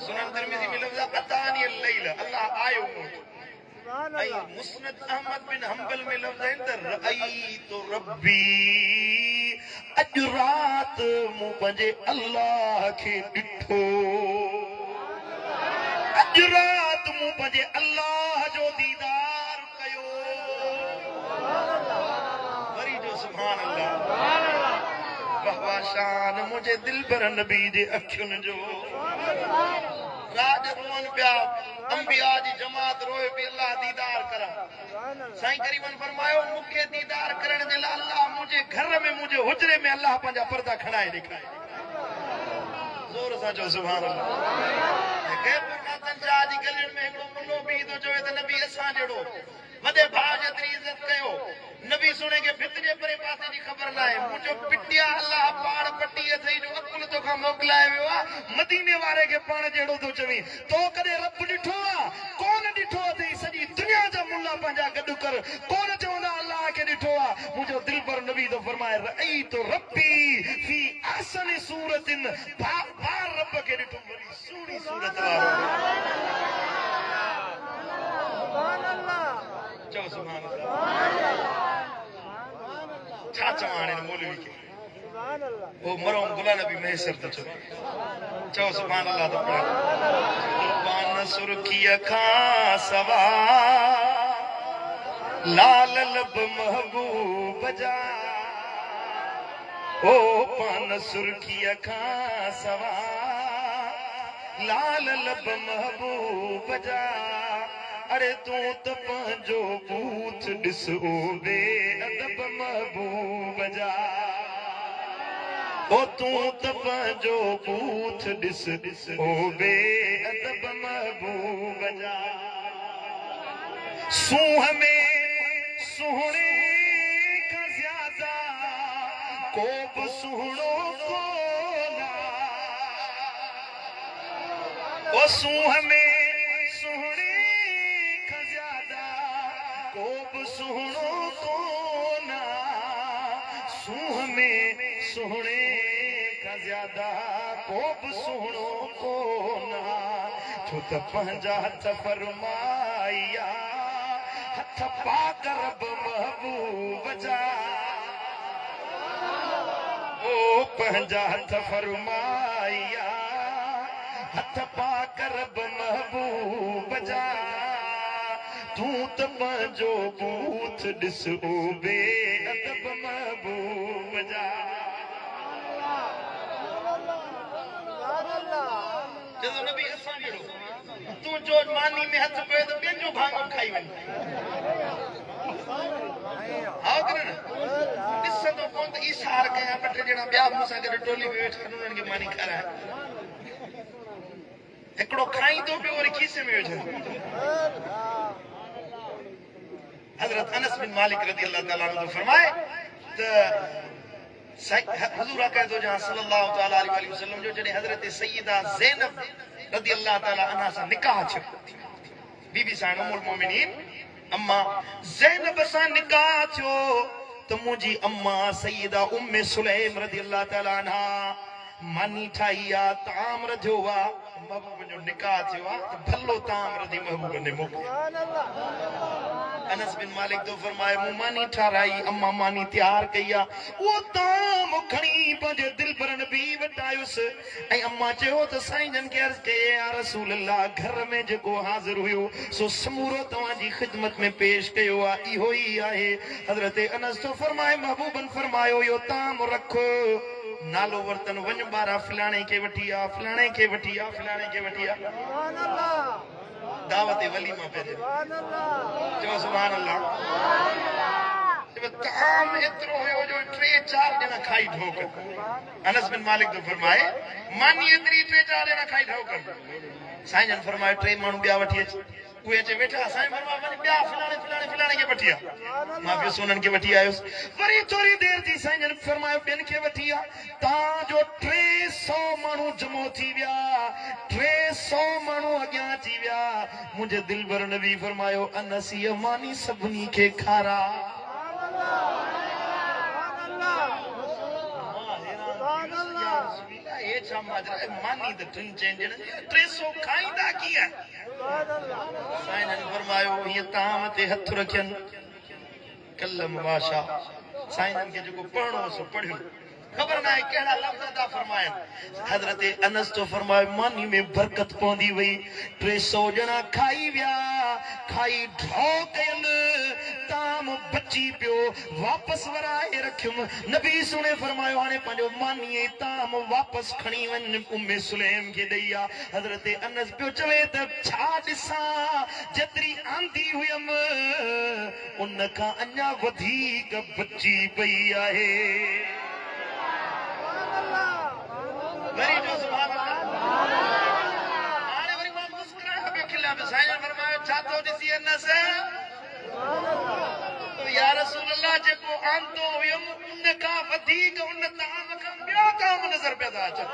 सुनन तिरमिज़ी में लफ़्ज़ अतानी अल्लैल अल्लाह आयो मुस्नद अहमद बिन हंबल में लफ्ज़ है रअयतु रब्बी अॼु राति मूं पंहिंजे अल्लाह खे ॾिठो अॼु राति मूं पंहिंजे अल्लाह जो दीदार कयो वरी जो सुभान अल्लाह वाह शान मुंहिंजे दिलबर नबी जे अखियुनि जो राज रोन पिया अंबिया जी जमात रोए पई अल्लाह दीदार करा साईं करीमन फरमायो मूंखे दीदार करण जे लाइ अल्लाह मुंहिंजे घर में मुंहिंजे हुजरे में अल्लाह पंहिंजा पर्दा खणाए ॾेखारे ज़ोर सां चओ सुभान अल्लाह शाह जी गलियुनि में हिकिड़ो मुल्लो बि थो चवे त नबी असां जहिड़ो वॾे भाउ जेतिरी इज़त कयो नबी सुणे खे भित जे परे पासे जी ख़बर न आहे मुंहिंजो पिटिया अल्लाह पाण पटी अथई जो अकुल तोखां मोकिलाए वियो आहे मदीने वारे खे पाण जहिड़ो थो चवी तो कॾहिं रब ॾिठो आहे कोन ॾिठो अथई सॼी दुनिया जा मुल्ला पंहिंजा गॾु कर कोन चवंदा अल्लाह खे ॾिठो आहे मुंहिंजो दिलबर नबी थो फरमाए रअयतु रब्बी फी अहसन सूरतिन बार रब खे ॾिठो वरी सुहिणी सूरत वारो चओ सुभान अल्लाह छा चवां हाणे मौलवी खे वो मरो गुला नबी मैसर तो चओ सुभान अल्लाह तो पढ़ पान सुर्खीअ खां सवा लाल लब महबूब जा ओ पान सुर्खीअ खां सवा लाल लब महबूब जा अरे तू त पंहिंजो बूथ ॾिस ओ बेअदब महबूब जा ओ तू त पंहिंजो बूथ ॾिस ओ बेअदब महबूब जा सूंह में सुहिणे खां ज़्यादा को बि सुहिणो कोन ओ सूंह में सुहिणे खां ज़्यादा को बि सुहिणो कोन सूंह में सुहिणे खां ज़्यादा को बि सुहिणो कोन छो त पंहिंजा हथ फरमाया हथ पाक रब महबूब जा ओ पंहिंजा हथ फरमाया हथ पाक रब महबूब जा तू त पंहिंजो बूथ ॾिस ओ बेअदब महबूब जा जदो नबी असां जहिड़ो तू जो मानी में हथ पियो त ॿियनि जो भाङो खाई वञ ॾिसंदो कोन त इशार कयां ॿ टे ॼणा ॿिया मूंसां गॾु टोली में वेठा उन्हनि खे मानी खाराए हिकिड़ो खाईंदो पियो वरी खीसे में विझंदो हज़रत अनस बिन मालिक रज़ी अल्लाह ताला अन्हु फरमाए त हुजूर अक़दो जहां सल्लल्लाहु तआला अलैहि वसल्लम जो जॾहिं हज़रत सय्यदा ज़ैनब रज़ी अल्लाह ताला अन्हा सां निकाह थियो बीबी सां उम्मुल मोमिनीन अम्मा ज़ैनब सां निकाह थियो त मुंहिंजी अम्मा सय्यदा उम्मे सुलैम रज़ी अल्लाह ताला अन्हा मानी ठाही आहे ताम रधियो आहे महबूब जो निकाह थियो आहे त भलो ताम रधी महबूब ने मोकिलियो अनस बिन मालिक तो फरमाए मूं मानी ठाराई अम्मा मानी तैयार कया वो ताम खणी पंहिंजे दिल पर नबी वटायुस ऐं अम्मा चयो त साईं जन के अर्ज कये या रसूल अल्लाह घर में जेको हाज़िर हुयो सो समूरो तव्हां जी खिदमत में पेश कयो आ इहो ई आहे हज़रत अनस तो फरमाए महबूबन फरमायो यो ताम रखो नालो वर्तन वञ बारा फलाणे के वठी आ फलाणे के वठी आ फलाणे के वठी आ सुभान अल्लाह दावत वलीमा पे जो सुभान अल्लाह ताम एतिरो हुयो जो 3-4 ॼणा खाई ढोक अनस बिन मालिक तो फरमाए मानी एतिरी 3-4 ॼणा खाई ढोक साईं जन फरमाए 3 माण्हू ॿिया वठी अच उहे अचे वेठा साईं फरमाए वञ ॿिया फलाणे के वठी आ मां बि सोनन के वठी आयुस वरी थोड़ी देर थी साईं जन फरमाए ॿियनि के वठी आ तां जो 300 माण्हू जमो थी विया 300 माण्हू अॻियां थी विया मुंहिंजे दिल भर नबी फरमायो अनस ये मानी सभिनी खे खारा मानी त 300 खाईंदा कीअं साईं जन फरमायो हीअं ताम ते हथ रखियनि कलम वाशा साईं जन खे जेको पढ़णो सो पढ़ियो खबर ना है केड़ा लफ्ज अदा फरमायन हजरत अनस तो फरमाए मानी में बरकत पौंदी वई 300 जना खाई विया खाई ढो कयन ताम बची पियो वापस वराए रखियम नबी सुने फरमायो हाने पंजो मानी ताम वापस खणी वन उम्मे सुलेम के दैया हजरत अनस पियो चवे त छा दिसा जतरी आंदी हुयम उन का अन्या वधीक बची पई आहे वरी जो सुभान अल्लाह हाणे वरी मां मुस्कुराए पियो खिला पे साईं फरमायो छा तो ॾिसी अनस या रसूल अल्लाह जेको आंदो हुयम उन का वधीक उन ताम खां ॿियो ताम नज़र पिया था अचनि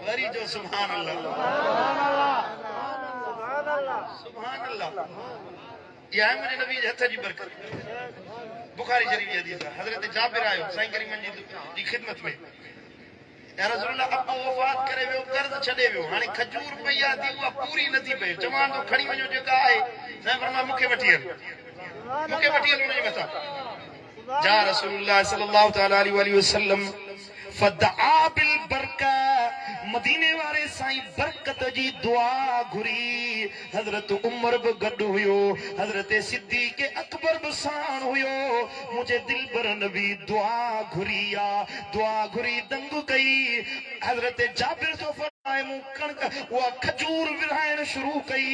वरी जो सुभान अल्लाह सुभान अल्लाह या मुंहिंजे नबी जे हथ जी बरकत बुखारी शरीफ जी हदीस आहे हजरत जाबिर आयो साईं करीम जी खिदमत में या रसूल अल्लाह अब्बा वफात करे वियो कर्ज छॾे वियो हाणे खजूर पई आहे थी उहा पूरी नथी पए चवां थो खणी वञो जेका आहे साईं फरमाए मूंखे वठी हल उन जे मथां जा रसूलुल्लाह सल्लल्लाहु तआला अलैहि वसल्लम फदआ बिल बरका मदीने वाले साईं बरकत जी दुआ घुरी हजरत उमर भी गॾु हुयो हजरत सिद्दीक़ अकबर भी साण हुयो मुझे दिल पर नबी दुआ घुरिया दुआ घुरी दंग कई हजरत जाबिर तो फरमाए मु कणक वो खजूर विरायण शुरू कई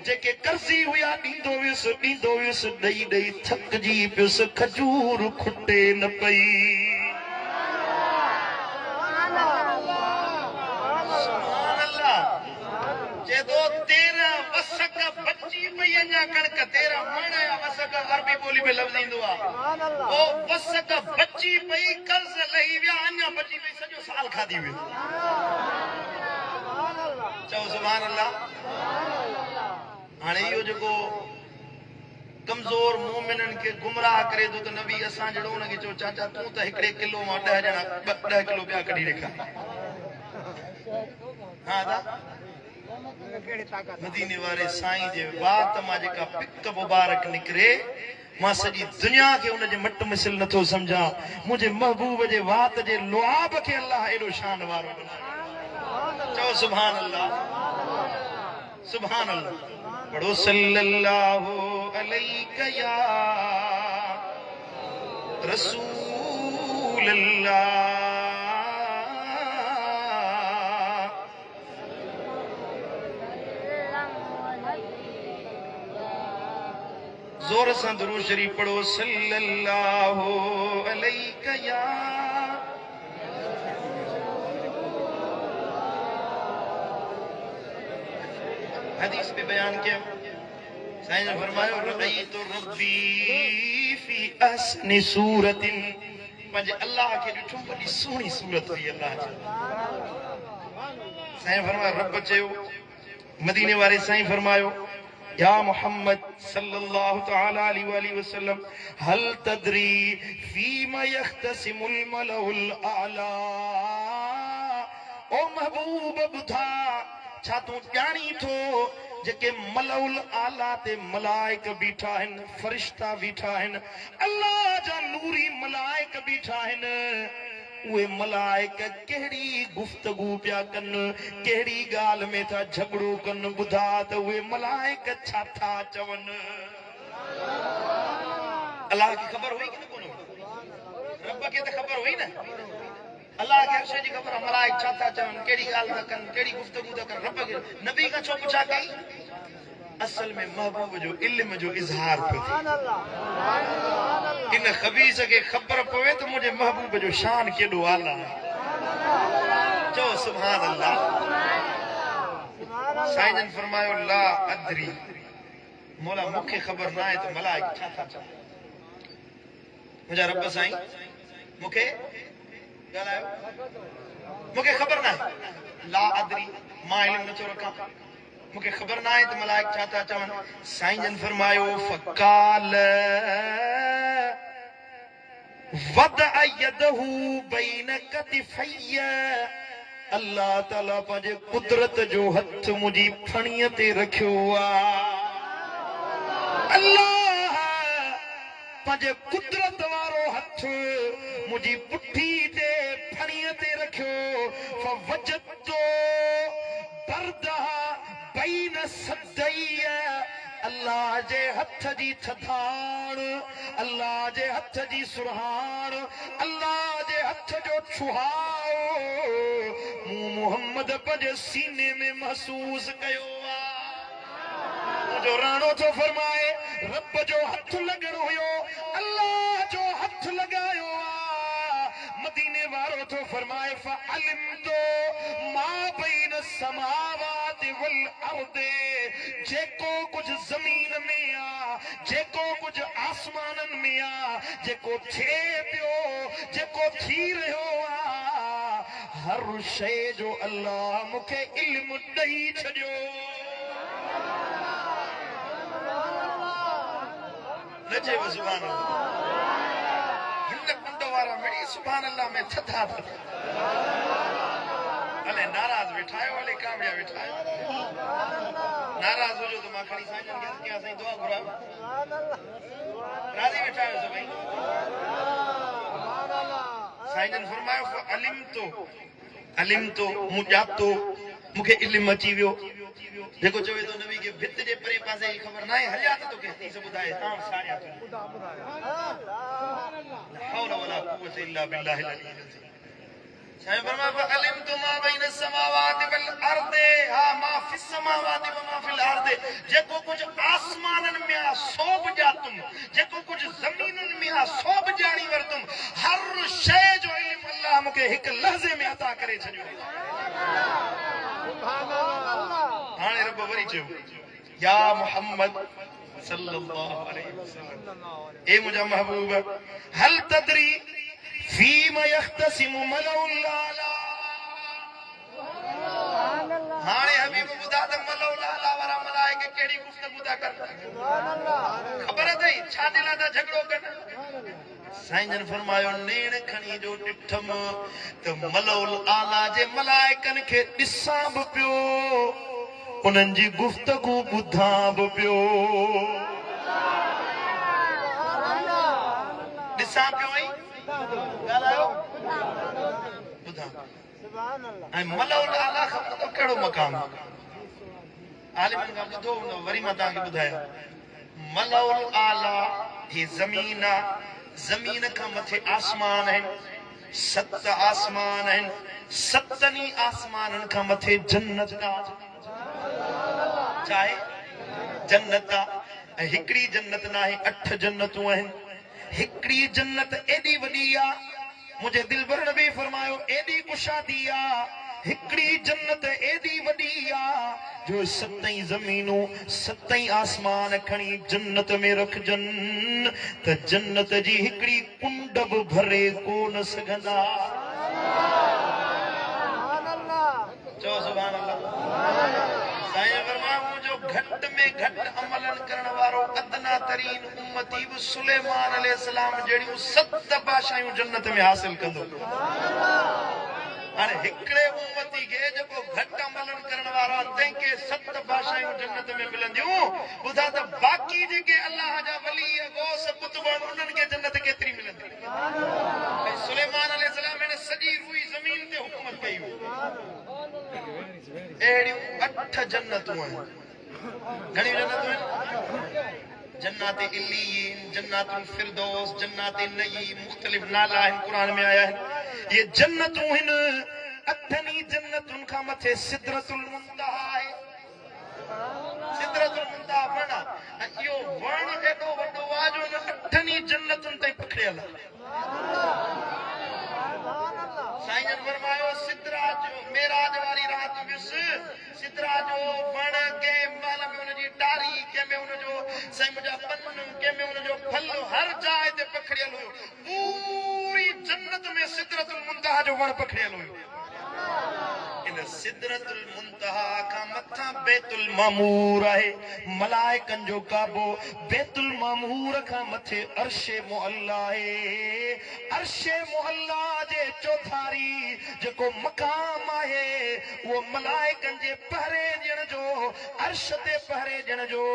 जेके कर्जी हुया ॾींदो वियुसि ॾेई ॾेई थकजी पियुसि खजूर खुटे न पई जेदो तेरा वसक बच्ची पई अञा कणक तेरा मण या वसक अरबी बोली में लफ्ज़ ईंदो आहे ओ वसक बच्ची पई कर्ज लही विया अञा बची पई सॼो साल खाधी हुई चओ सुभान अल्लाह हाणे इहो जेको कमज़ोर मोमिनन के गुमराह करे थो त नबी असां जहिड़ो हुनखे चओ चाचा तूं त हिकिड़े किलो मां 10 ॼणा 10 किलो ॿिया कढी ॾेखार हा दा मदीने वाले साईं जे वात मां जेका पिक मुबारक निकरे मां सॼी दुनिया खे उन जे मट मिसल नथो समझा मुंहिंजे महबूब जे वात जे लुआब खे अल्लाह एॾो शान वारो चओ सुभान अल्लाह पढ़ो सल्लल्लाहु अलैहि या रसूल अल्लाह जोर से दुरूद शरीफ पढ़ो सल्लल्लाहु अलैहि या हदीस में बयान किया साईं ने फरमाया रअयतु रब्बी फी अहसनि सूरतिन पंहिंजे अल्लाह खे ॾिठो वॾी सुहिणी सूरत हुई अल्लाह जी साईं फरमाया रब चयो मदीने वारे साईं फरमायो या मोहम्मद सल्लल्लाहु तआला अलैहि वसल्लम हल तदरी फीमा यख्तसिमुल मलउल आला ओ महबूब बुधा छा तूं ॼाणी थो जेके मलउल आला ते मलाइक बीठा आहिनि, फरिश्ता बीठा आहिनि, अल्लाह जा नूरी मलाइक बीठा आहिनि, उहे मलाइक कहिड़ी गुफ्तगू पिया कनि, कहिड़ी ॻाल्हि में था झगड़ो कनि, ॿुधा त उहे मलाइक छा था चवनि। अल्लाह खे ख़बर हुई कि न कोन? रब खे त ख़बर हुई न। अल्लाह खे हर शइ जी ख़बर आहे, मलाइक छा था चवनि, कहिड़ी ॻाल्हि था कनि, कहिड़ी गुफ्तगू था कनि। रब खे नबी खां छो पुछा कई? असल में महबूब जो इल्म जो इज़हार पियो थिए। इन ख़बीस खे ख़बर पवे त मुंहिंजे महबूब जो शान केॾो आला आहे। चओ सुभान अल्लाह। साईं जन फरमायो ला अदरी, मौला मूंखे ख़बर न आहे त मलाइक छा था चवनि। मुंहिंजा रब साईं मूंखे ॻाल्हायो, मूंखे ख़बर न आहे। ला अदरी, मां इल्म नथो रखां, मूंखे ख़बर न आहे त मलाइक छा था चवनि। साईं जन फरमायो फ़काल वदअ यदहू बैन कतिफ़ैय, अल्लाह ताला पंहिंजे कुदरत जो हथ मुंहिंजी फणीअ ते रखियो आहे। अल्लाह पंहिंजे कुदरत वारो हथ मुंहिंजी पुठी ते फणीअ ते रखियो। फवजदतो बरदहा बैन सदैय, अल्लाह जे हथ जी थधाण, अल्लाह जे हथ जी सुरहाण, अल्लाह जे हथ जो छुहाओ मूं मोहम्मद पंहिंजे सीने में महसूस कयो आहे। जो राणो थो फरमाए रब जो हथ लॻण हुयो, अल्लाह जो हथ लॻायो आहे। मदीने वारो थो फरमाए फ़अलिमतो मा बैन समावाति वल अर्द, जेको कुझु ज़मीन में आ, जेको कुझु आसमाननि में आ, जेको थिए पियो, जेको थी रहियो आ, हर शइ जो अल्लाह मूंखे इल्म ॾेई छॾियो। न चइबो सुभान अल्लाह। हिन कुंड वारा मिड़ी सुभान अल्लाह में थधा थधा। अले नाराज़ वेठा आहियो, अले कामया वेठा आहियो। नाराज़ हुजो त मां खणी साईं जन खे कयां, साईं दुआ घुरायो। राज़ी वेठा आहियो सभई? साईं जन फरमायो फ़अलिमतो, अलिमतो मूं ॼातो, मूंखे इल्म अची वियो। जेको चवे थो नबी खे भित जे परे पासे जी ख़बर न आहे, हलिया त तोखे हदीस ॿुधाए तां साड़िया थो। हौल वला कुव्वत इल्ला बिल्लाहिल अलील अज़ीम। साईं फरमाया फ़अलिमतु मा बैन समावाति वल अर्द, हा मा फिस समावाति व मा फिल अर्द, जेको कुझु आसमाननि में आहे सो बि ॼातुम, जेको कुझु ज़मीनुनि में आहे सो बि ॼाणी वरितुम। हर शइ जो इल्म अल्लाह मूंखे हिकु लहज़े में अता करे छॾियो। हाणे रब वरी चयो या मुहम्मद सल्लल्लाहु अलैहि वसल्लम, ए मुंहिंजा महबूब, हल तदरी फीम यख्तसिमु मलउल आला। हाणे हबीब ॿुधा त मलउल आला वारा मलाइक कहिड़ी गुफ्तगू था कनि। ख़बर अथई छा जे लाइ था झगड़ो कनि? साईं जन फरमायो नेण खणी जो ॾिठम त मलउल आला जे मलाइकनि खे ॾिसां बि पियो, उन्हनि जी गुफ्तगू ॿुधां बि पियो। ॾिसां पियो ऐं ॻाल्हायो ॿुधां। ऐं मलउल आला ख़बर अथव कहिड़ो मक़ाम? आलिमनि खां ॿुधो हूंदो, वरी मां तव्हांखे ॿुधायां। मलउल आला ही ज़मीन आहे, ज़मीन खां मथे आसमान आहिनि, 7 आसमान आहिनि, 7 आसमाननि खां मथे जन्नत आहे। चाहे जन्नत आहे, ऐं हिकिड़ी जन्नत न आहे, 8 जन्नतूं आहिनि। हिकिड़ी जन्नत एॾी वॾी आहे, मुंहिंजे दिलबर नबी फरमायो एॾी कुशादी आहे, हिकिड़ी जन्नत एॾी वॾी आहे जो 7 ज़मीनूं 7 आसमान खणी जन्नत में रखजनि त जन्नत जी हिकिड़ी कुंड बि भरे कोन सघंदा। चओ सुभान अल्लाह। साईं फरमाया मुंहिंजो घटि में घटि अमलनि करण वारो अदना तरीन उम्मती बि सुलेमान अलैहिस्सलाम जहिड़ियूं 7 बादशाहियूं जन्नत में हासिल कंदो। हाणे हिकिड़े उम्मती खे जेको घटि अमलनि करण वारा तंहिंखे 7 भाषायूं जन्नत में मिलंदियूं ॿुधा त बाक़ी जेके अलाह जा वली गौस कुतुब उन्हनि खे जन्नत केतिरी मिलंदी ऐं सुलेमान अलैहिस्सलाम ने सॼी रुई ज़मीन ते हुकूमत कई हुई अहिड़ियूं 8 जन्नतूं आहिनि घणियूं जन्नतूं आहिनि जन्नत इल्लीन जन्नत फिरदौस जन्नत नईम मुख्तलिफ नाला आहिनि कुरान में आया आहिनि ये जन्नतूं आहिनि 8 जन्नतुनि खां मथे सिदरतुल मुंतहा आहे सिदरतुल मुंतहा वण ऐं इहो वण एॾो वॾो आहे जो 8 जन्नतुनि ताईं पखिड़ियल आहे साईं जन फरमायो सिदरा जो मेराज वारी रात वियुसि सिदरा जो वण कंहिं महिल में हुनजी टारी कंहिं में हुनजो साईं मुंहिंजा पन कंहिं में हुनजो फल हर जाइ ते पखिड़ियल हुयो पूरी जन्नत में सिदरतुल मुंतहा जो वण पखिड़ियल हुयो इन सिदरतुल मुंतहा खां मथां बैतुल मामूर आहे मलाइकनि जो काबो बैतुल मामूर खां मथे अर्शे मुअल्ला आहे अर्शे मुअल्ला जे चौधारी जेको मक़ाम आहे उहो मलाइकनि जे पहरे ॾियण जो अर्श ते पहरे ॾियण जो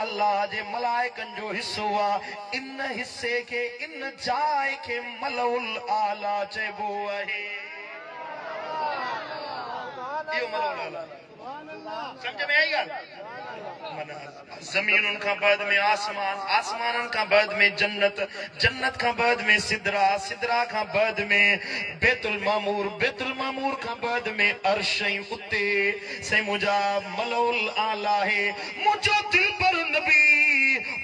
अल्लाह जे मलाइकनि जो हिसो आहे इन हिसे खे इन जाइ खे मलउल आला चइबो आहे इहो मलउल आला समझ में आई ॻाल्हि ज़मीनुनि खां बाद में आसमान आसमाननि खां बाद में जन्नत जन्नत खां बाद में सिदरा सिदरा खां बाद में बैतुल मामूर खां बाद में अर्श उते साईं मुंहिंजा मलउल आला आहे मुंहिंजो दिल पर नबी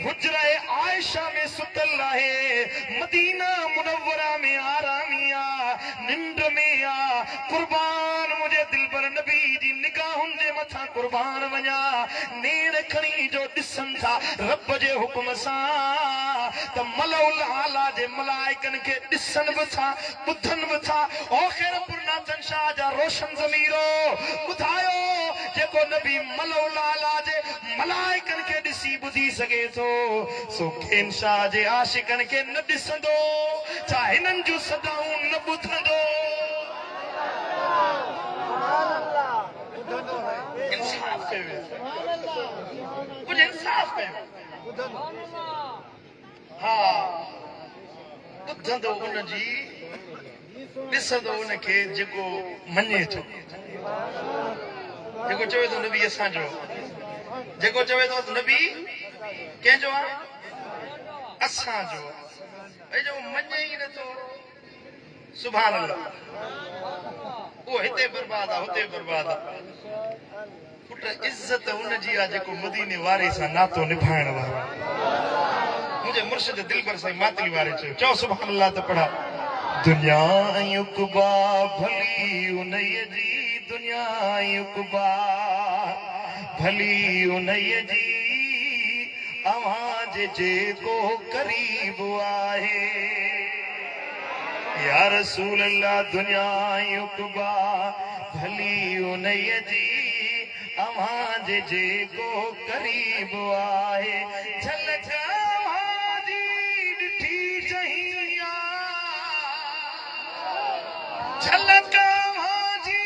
हुजरा आयशा में सुतल आहे मदीना मुनव्वरा में आरामिया निंड में आ कुर्बान मुझे दिल पर नबी जी निगाहुनि जे मथां कुर्बान वञा नेण खणी जो ॾिसनि था रब जे हुकुम सां त मलउल आला जे मलाइकनि खे ॾिसनि बि था ॿुधनि बि था ओ ख़ैरपुर नाथन शाह जा रोशन ज़मीरो ॿुधायो जेको नबी मलउल आला जे मलाइकनि खे ॾिसी ॿुधी सघे थो सो खेन शाह जे आशिकनि खे न ॾिसंदो छा हिननि जूं सदाऊं न ॿुधंदो इंसाफ कयो कुछ इंसाफ कयो हा ॿुधंदो उनजी ॾिसंदो उनखे जेको मञे थो जेको चवे थो नबी असांजो जेको चवे थो नबी कंहिंजो आहे असांजो भई जो मञे ई नथो सुभान अल्लाह वो हिते बर्बाद आहे हुते बर्बाद आहे पुट इज्जत हुनजी आहे जेको मदीने वारे सां नातो निभाइण वारो मुंहिंजे मुर्शिद दिल पर साईं मातली वारे चयो सुभान अल्लाह त पढ़ा दुनिया युकबा भली उनई जी दुनिया युकबा भली उनई जी आवाज जेको करीब आहे या रसूल अल्लाह दुनिया युकबा भली उनई जी आवाज जेको करीब आहे झलक आवाजी ॾिठी चहिया झलक आवाजी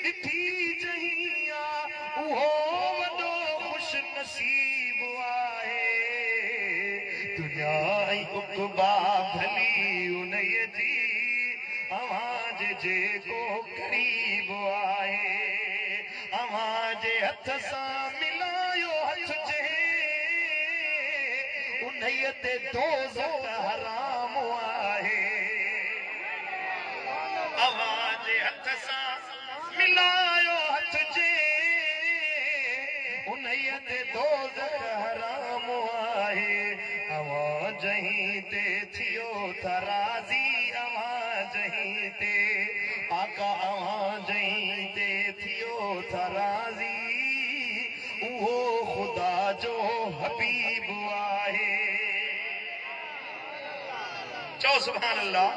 ॾिठी चहिया उहो वॾो ख़ुश नसीब आहे दुनिया उकबा भली उनई जी आवाज जेको करीब आहे आवाज हथ सां मिलायो हथ जे उन्हई ते दोज़ख हराम आहे आवाज हथ सां मिलायो हथ जे उन्हई ते दोज़ख हराम आहे आवाज ही ते थियो था राज़ी आवाज ही ते आका आवाज ही ते थियो था राज़ी उहो खुदा जो हबीब आहे चओ सुभान अल्लाह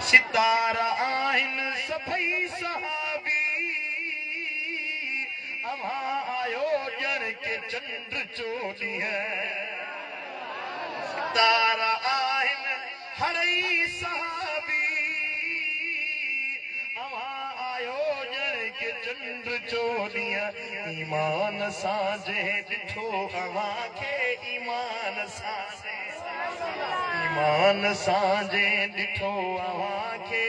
सितारा आहिनि सभई सहाबी अव्हां आयो ॼण के चंड चोटी है सितारा आहिनि हरई सहाबी
चंड चोलिया ईमान साजे दिठो अवां के ईमान साजे दिठो अवां के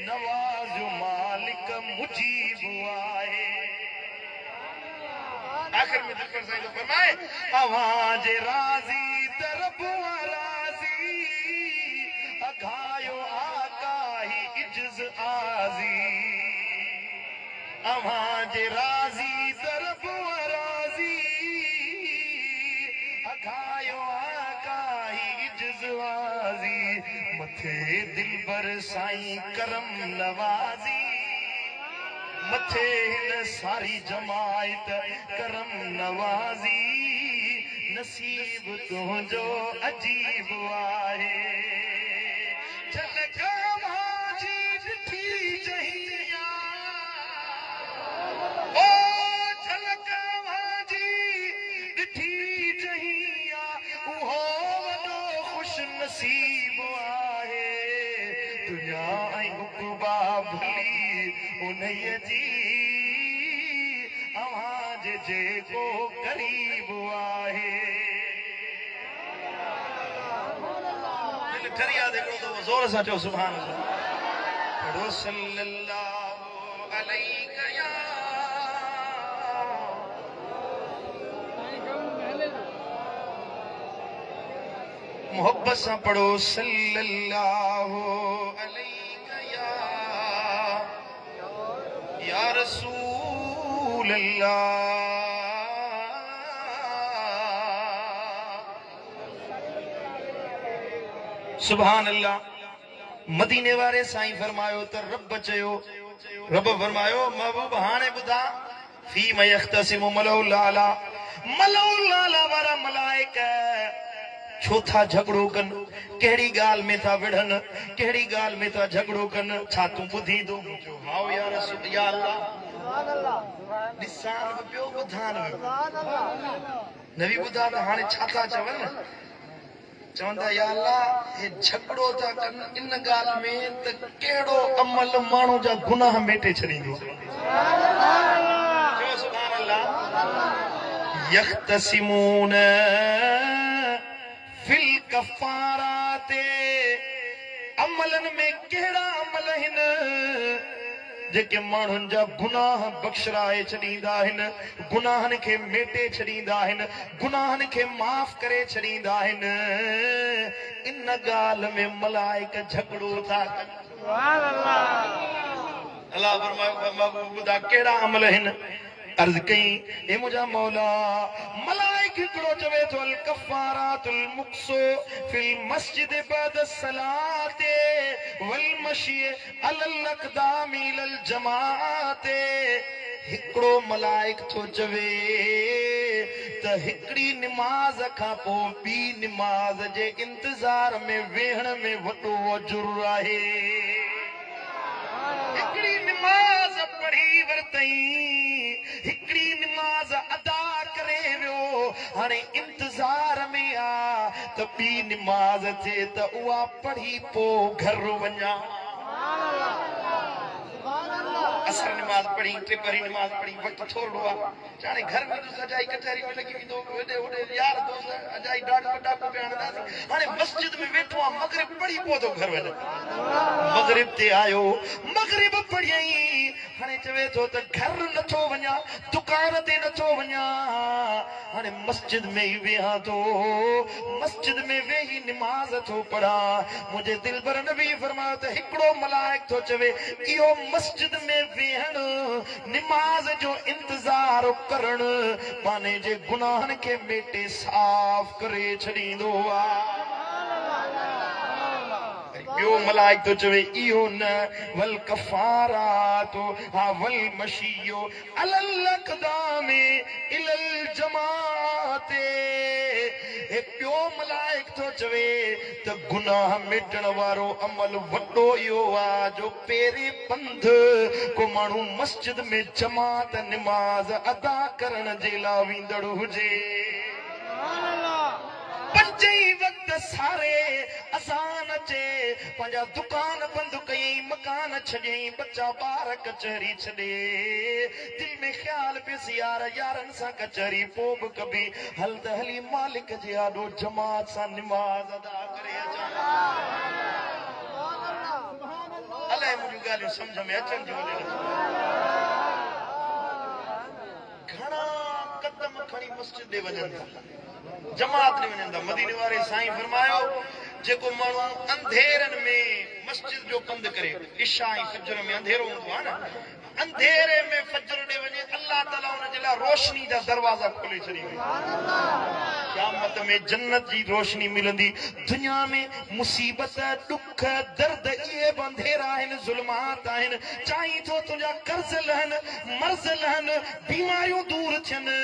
नवाज मालिक मुजीब आए। आखिर में दिल पर साईं तो फरमाए अवां जे राजी तरफ राजी अघायो आका ही इज्ज आजी। अवां जे राजी तरफ राजी अघायो आका ही इज्ज आजी। मथे दिल पर साईं करम नवाजी मथे हिन सारी जमायत करम नवाजी। नसीब तुझो अजीब आहे झलक भाजी ॾिठी जहिया ओ झलक भाजी ॾिठी जहिया उहो वॾो खुश नसीब आहे। दुनिया ऐं उक़बा भुली उन्हीअ जी अवां जे जेको ग़रीब आहे। ठरिया दे तो जोर से चो सुभान अल्लाह। पढ़ो सल्लल्लाहु अलैहि या मोहब्बत से पढ़ो सल्लल्लाहु अलैहि या रसूल अल्लाह। सुभान अल्लाह। मदीने वारे साईं फरमायो त रब चयो रब फरमायो महबूब हाणे ॿुधा फी मयख्तसिमु मलउल आला मलउल आला वारा मलाइका छो था झगड़ो कन कहिड़ी ॻाल्हि में था विढ़नि कहिड़ी ॻाल्हि में था झगड़ो कन छा तूं ॿुधी थो हाओ या रसूल या अल्लाह ॾिसां ॿियो ॿुधान न बि ॿुधा त हाणे छा था चवनि चवंदा या अल्लाह हे झगड़ो था कनि इन ॻाल्हि में त कहिड़ो अमल माण्हू जा गुनाह मेटे छॾींदो। चओ सुभान अल्लाह। यख्तसिमून फिल कफ़ाराते अमलन में कहिड़ा अमल आहिनि जेके माण्हुनि जा गुनाह बख़्शराए छॾींदा आहिनि गुनाहनि खे मेटे छॾींदा आहिनि गुनाहनि खे माफ़ करे छॾींदा आहिनि। इन ॻाल्हि में मलाइक झगड़ो था कनि। अल्लाह फरमायो ॿुधा कहिड़ा अमल आहिनि अर्ज़ कई ए मुंहिंजा मौला मलाइक हिकिड़ो चवे थो अल कफ़ारातुल मुक्सो फिल मस्जिद बाद सलाते वल मशी अलल अक़दामी लल जमाते। हिकिड़ो मलाइक थो चवे त हिकिड़ी निमाज़ खां पोइ ॿी निमाज़ जे इंतज़ार में वेहण में वॾो अजुर आहे। हिकिड़ी निमाज़ पढ़ी वरतई हिकिड़ी निमाज़ अदा करे वियो हाणे इंतज़ार में आ त ॿी निमाज़ थिए त उहा पढ़ी पोइ घर वञा। असर नमाज पढ़ी टिपरी नमाज पढ़ी वक्त थोड़ो आहे हाणे घर में तो सजाई कचहरी में लगी वेंदो हेॾे होॾे यार दोस्त अजाई ॾाढो पटाको पिया हणंदासीं हाणे मस्जिद में वेठो आहे मगरिब पढ़ी पहुतो घर वञे मगरिब ते आयो मगरिब पढ़ियई हाणे चवे थो त घर नथो वञा दुकान ते नथो वञा हाणे मस्जिद में ई वेहां थो मस्जिद में वेही निमाज़ थो पढ़ा। मुंहिंजे दिलबर नबी फरमायो त हिकिड़ो मलाइक थो चवे इहो मस्जिद में वेहण निमाज़ जो इंतज़ार करण पाने जे गुनाहनि खे मेटे साफ़ करे छॾींदो आहे। ॿियो मलाइक तो चवे इहो न वल कफ़ारातो हा वल मशियो अलल अक़दामे इलल जमाते। ॿियो मलाइक तो चवे त गुनाह मिटण वारो अमल वॾो इहो आहे जो पहिरीं पंध को माण्हू मस्जिद में जमात निमाज़ अदा करण जे लाइ वेंदड़ हुजे पंजई वक्त सारे असान अचे पंहिंजा दुकान बंदि कयई मकान छॾियई बच्चा ॿार कचहरी छॾे दिल में ख़्याल पियसि यार यारनि सां कचहरी पोइ बि कभी हल त हली मालिक जे आॾो जमात सां निमाज़ अदा करे अचां अलाए मुंहिंजूं ॻाल्हियूं सम्झ में अचनि जो घणा कदम खणी मस्जिद ॾे वञनि था जमात ॾे वञनि था मदीने वारे साईं फरमायो जेको माण्हू अंधेरनि में मस्जिद जो पंधु करे इशा ऐं फजर में अंधेरो हूंदो आहे न अंधेरे में फजर ॾे वञे अल्लाह ताला हुन जे लाइ रोशनी जा दरवाज़ा खोले छॾींदो क़यामत में जन्नत जी रोशनी मिलंदी दुनिया में मुसीबत दुख दर्द इहे बि अंधेरा आहिनि ज़ुल्मात आहिनि चाहीं थो तुंहिंजा कर्ज़ लहनि मर्ज़ लहनि बीमारियूं दूर थियनि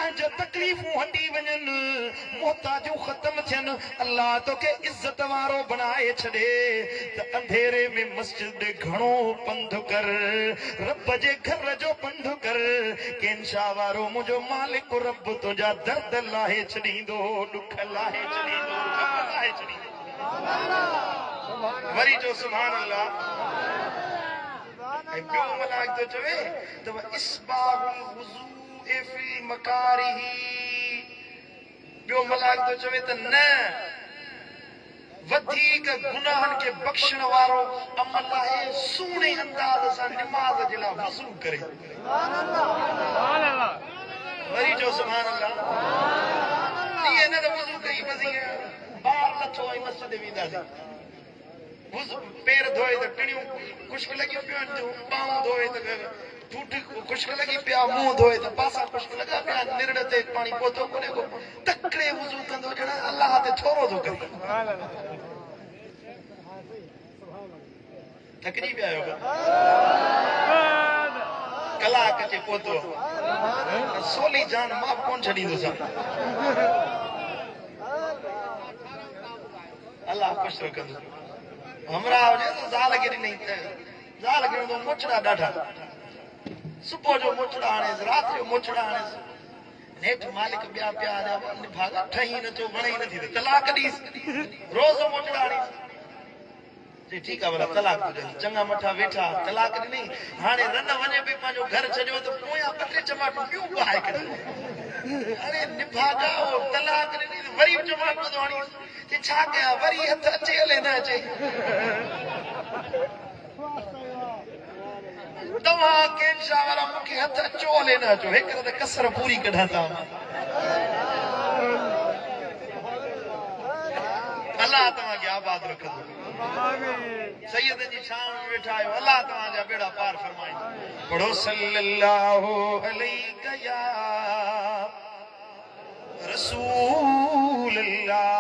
अज तकलीफ़ूं हटी वञनि मोहताजूं ख़तम थियनि अल्लाह तोखे इज़त वारो बनाए छॾे त अंधेरे में मस्जिद ॾे घणो पंधु कर रब जे घर जो पंधु कर केंशा वारो मुंहिंजो मालिक रब तुंहिंजा दर्द लाहे छॾींदो दुख लाहे छॾींदो गम लाहे छॾींदो वरी जो सुभान अल्लाह ऐं ॿियो मलाइक थो चवे त इस्बाहुल वुज़ूए फी मकारिही ॿियो मलाइक थो चवे त न वधीक गुनाहनि खे बख़्शण वारो अमल आहे सुहिणे अंदाज़ सां निमाज़ जे लाइ वज़ू करे वरी जो सुभान अल्लाह ईअं न त वज़ू कई बसि ॿार लथो ऐं मस्जिद वेंदासीं पेर धोए त टिणियूं खुश्क लॻियूं पियूं आहिनि पाऊं धोए त ठूठ खुश्क लॻी पिया मुंहुं धोए त पासा खुश्क लॻा पिया निरड़ ते पाणी पहुतो कोन्हे को तकिड़े वज़ू कंदो ॼण अलाह ते थोरो थो करे थकिजी पिया आहियो कलाक अचे पहुतो सोली जान मां कोन छॾींदुसि अलाह ख़ुशि रखंदो हमरा हुजे त ज़ाल खे ॾिनई ज़ाल खे मोचड़ा ॾाढा सुबुह जो मोचड़ा आणेसि राति जो मोचड़ा आणेसि नेठि मालिक ॿिया पिया भागा ठही नथो वणे ई नथी त तलाक ॾीस रोज़ मोचड़ा आणीस जी ठीकु आहे भला तलाक चङा मथा वेठा तलाक ॾिनई हाणे रन वञे पई पंहिंजो घर छॾियो त पोयां ॿ टे चमाटूं ॿियूं बहाए करे अरे निभागा तलाक ॾिनई वरी चमाटो थो हणीस छा कयां वरी हथ अचे हले न अचे तव्हां केंशा वारा मूंखे हथ अचो हले न अचो हिकु त कसर पूरी कढां था अलाह तव्हांखे आबाद रखंदो सैयद जी शान में वेठा आहियो अलाह तव्हांजा बेड़ा पार फरमाईंदो पढ़ो सल्लल्लाहु अलैहि या रसूल अल्लाह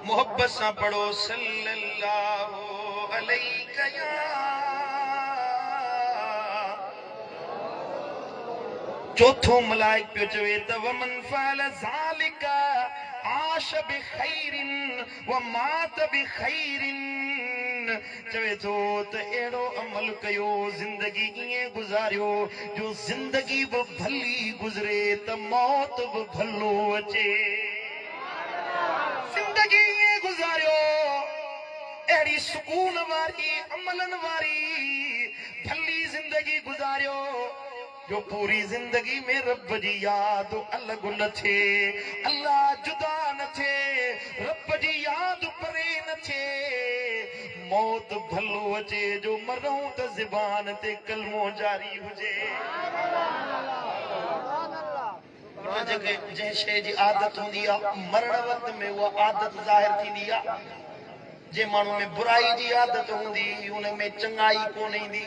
मोहब्बत सां पढ़ो सल्लल्लाहु अलैहि या चौथो मलाइक पियो चवे त वमन फ़अल ज़ालिका आश बिखैरिन व मात बिखैरिन चवे थो त अहिड़ो अमल कयो ज़िंदगी ईअं गुज़ारियो जो ज़िंदगी बि भली गुज़रे त मौत बि भलो अचे ज़िंदगी ईअं गुज़ारियो अहिड़ी सुकून वारी अमलनि वारी भली ज़िंदगी गुज़ारियो जो पूरी जिंदगी में रब जी याद अलग न थे अल्लाह जुदा न थे रब जी याद परे न थे मौत भलो अचे जो मरूं त ज़बान ते कलमो जारी हुजे जंहिं शइ जी आदत हूंदी आहे मरण वक़्त में उहा आदत ज़ाहिर थींदी आहे जंहिं माण्हू में बुराई जी आदत हूंदी उन में चङाई कोन ईंदी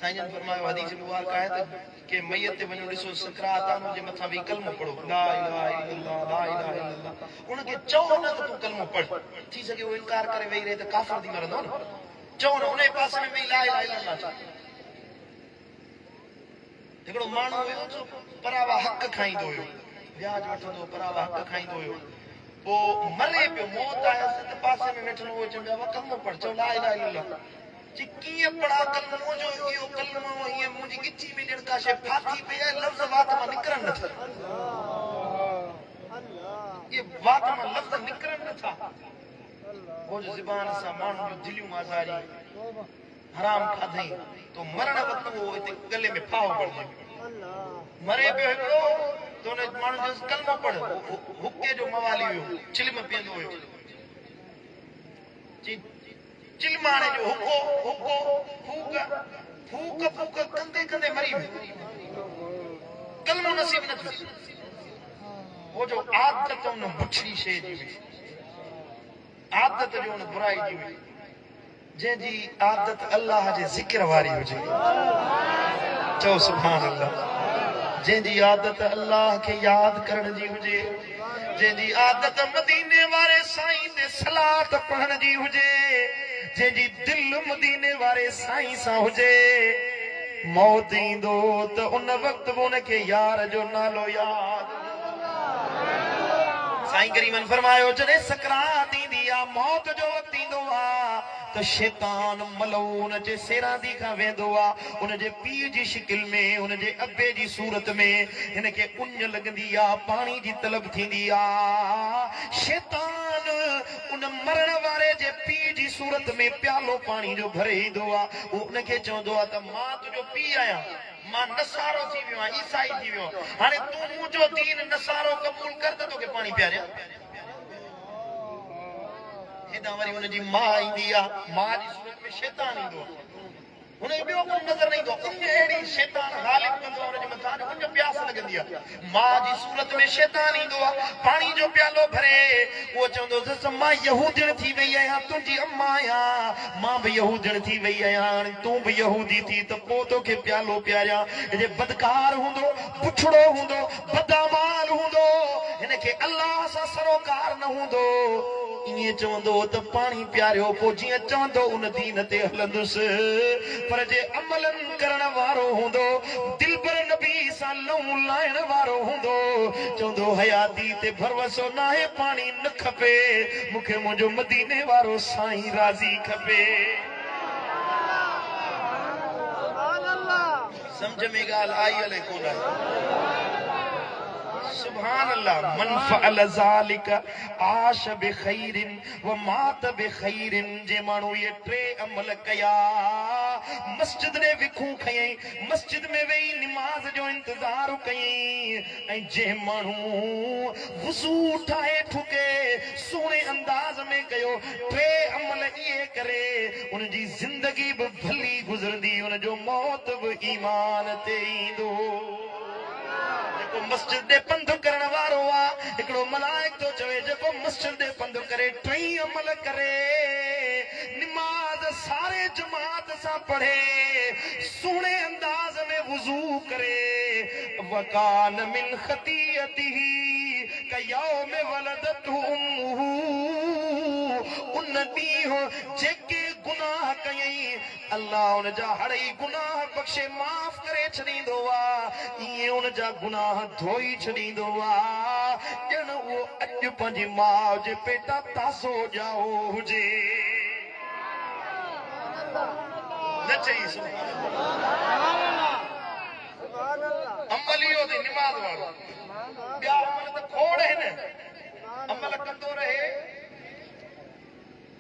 साईं जन फरमायो हदीस मुबारक आहे त के मैयत ते वञो ॾिसो सकरात आहे उनजे मथां बि कलमो पढ़ो ला इलाहा इल्लल्लाह ला इलाहा इल्लल्लाह उनखे चओ न त तूं कलमो पढ़ थी सघे उहो इनकार करे वेही रहे त काफ़िर थी मरंदो न चओ न उन पासे में वेही ला इलाहा इल्लल्लाह चओ हिकिड़ो माण्हू हुयो जो परावा हक़ खाईंदो हुयो व्याज वठंदो परावा हक़ खाईंदो हुयो पोइ मरे पियो मौत आयसि त पासे में वेठल उहो चवंदो आहे कलमो पढ़ चओ ला इलाहा इल्लल्लाह कीअं पढ़ा कलमो जो इहो कलमो हीअं मुंहिंजी गिची में ॼण का शइ फाथी पई आहे लफ़्ज़ वात मां निकिरनि नथा ये वात मां लफ़्ज़ निकिरनि नथा वो जो ज़ुबान सां माण्हुनि जूं दिलियूं आज़ारी हराम खाधई तो मरण वक़्तु वो हिते गले में फाहो पड़जे मरे पियो हिकिड़ो तो उन माण्हू जो कलमो पढ़ हुके जो मवाली हुयो चिल्म पीअंदो हुयो चिल्माणे जो हुको हुको फूक फूक फूक कंदे कंदे मरी वियो कलमो नसीब न थियो वो जो आदत उन बुछड़ी शइ जी हुई आदत जो उन बुराई जी हुई जंहिंजी आदत अल्लाह जे ज़िक्र वारी हुजे चओ सुभान अल्लाह जंहिंजी आदत अल्लाह खे यादि करण जी हुजे जंहिंजी आदत मदीने वारे साईं ते सलात पढ़ण जी हुजे जंहिंजी दिल मदीने वारे साईं सां हुजे मौत ईंदो त उन वक़्तु बि उनखे यार जो नालो यादि साईं करीमन फरमायो जॾहिं सकरात ईंदी आहे मौत जो वक़्तु ईंदो आहे त शैतान मलऊन जे सेरांदी खां वेंदो आहे उन जे पीउ जी शिकिल में उन जे अबे जी सूरत में हिन खे उञ लॻंदी आहे पाणी जी तलब थींदी आहे शैतान उन मरण वारे जे पीउ जी सूरत में प्यालो पाणी जो भरे ईंदो आहे उहो उनखे चवंदो आहे त मां तुंहिंजो पीउ आहियां मां नसारो थी वियो आहियां ईसाई थी वियो हाणे तूं मुंहिंजो दीन नसारो क़बूल कर त तोखे पाणी पियारियां हेॾां वरी हुनजी माउ ईंदी आहे माउ जी सूरत में शैतान ईंदो आहे हुनखे ॿियो कमु नज़र न ईंदो अहिड़ी शैतान ग़ालिब कंदो आहे हुनजे मथां उन प्यास लॻंदी आहे माउ जी सूरत में शैतान ईंदो आहे पाणी जो प्यालो भरे उहो चवंदो मां यहूदण थी वई आहियां तुंहिंजी अम्मा आहियां मां बि यहूदण थी वई आहियां हाणे तूं बि यहूदी थी त पोइ तोखे प्यालो पियारियां जे बदकार हूंदो पुछड़ो हूंदो बदामाल हूंदो हिनखे अल्लाह सां सरोकार न हूंदो ईअं चवंदो त पाणी पियारियो पोइ जीअं चवंदो उन दीन ते हलंदुसि पर जे अमलन करण वारो हूंदो दिलबर नबी सां लहू लाइण वारो हूंदो चवंदो हयाती ते भरवसो नाहे पाणी न खपे मूंखे मुंहिंजो मदीने वारो साईं राज़ी खपे सम्झ में ॻाल्हि आई हले कोन सुभान अल्लाह मन फअल ज़ालिक आश बिखैरिन व मात बिखैरिन जे माण्हू ये टे अमल कया मस्जिद ने विखूं खयई मस्जिद में वेही निमाज़ जो इंतज़ार कयई ऐं जे माण्हू वुज़ू ठाहे ठुके सुहिणे अंदाज़ में कयो टे अमल इहे करे उनजी ज़िंदगी बि भली गुज़रंदी उनजो मौत बि ईमान ते ईंदो मस्जिद दे पंध करण वारो आहे हिकिड़ो मलाइक थो चवे जेको मस्जिद दे पंध करे टई अमल करे निमाज़ सारे जमात सां पढ़े सुहिणे अंदाज़ में वुज़ू करे वकान मिन खतीअतिही कयौम वलदतहु उम्मुहु उन ॾींहुं जेके गुनाह कयई अल्लाह उन जा हड़ई गुनाह बख़्शे माफ़ करे छॾींदो आहे ईअं उन जा गुनाह धोई छॾींदो आहे ॼण उहो अॼु पंहिंजी माउ जे पेटा तासो ॼाओ हुजे न चई अमल इहो थी निमाज़ वारो ॿिया अमल त खोड़ आहिनि अमल कंदो रहे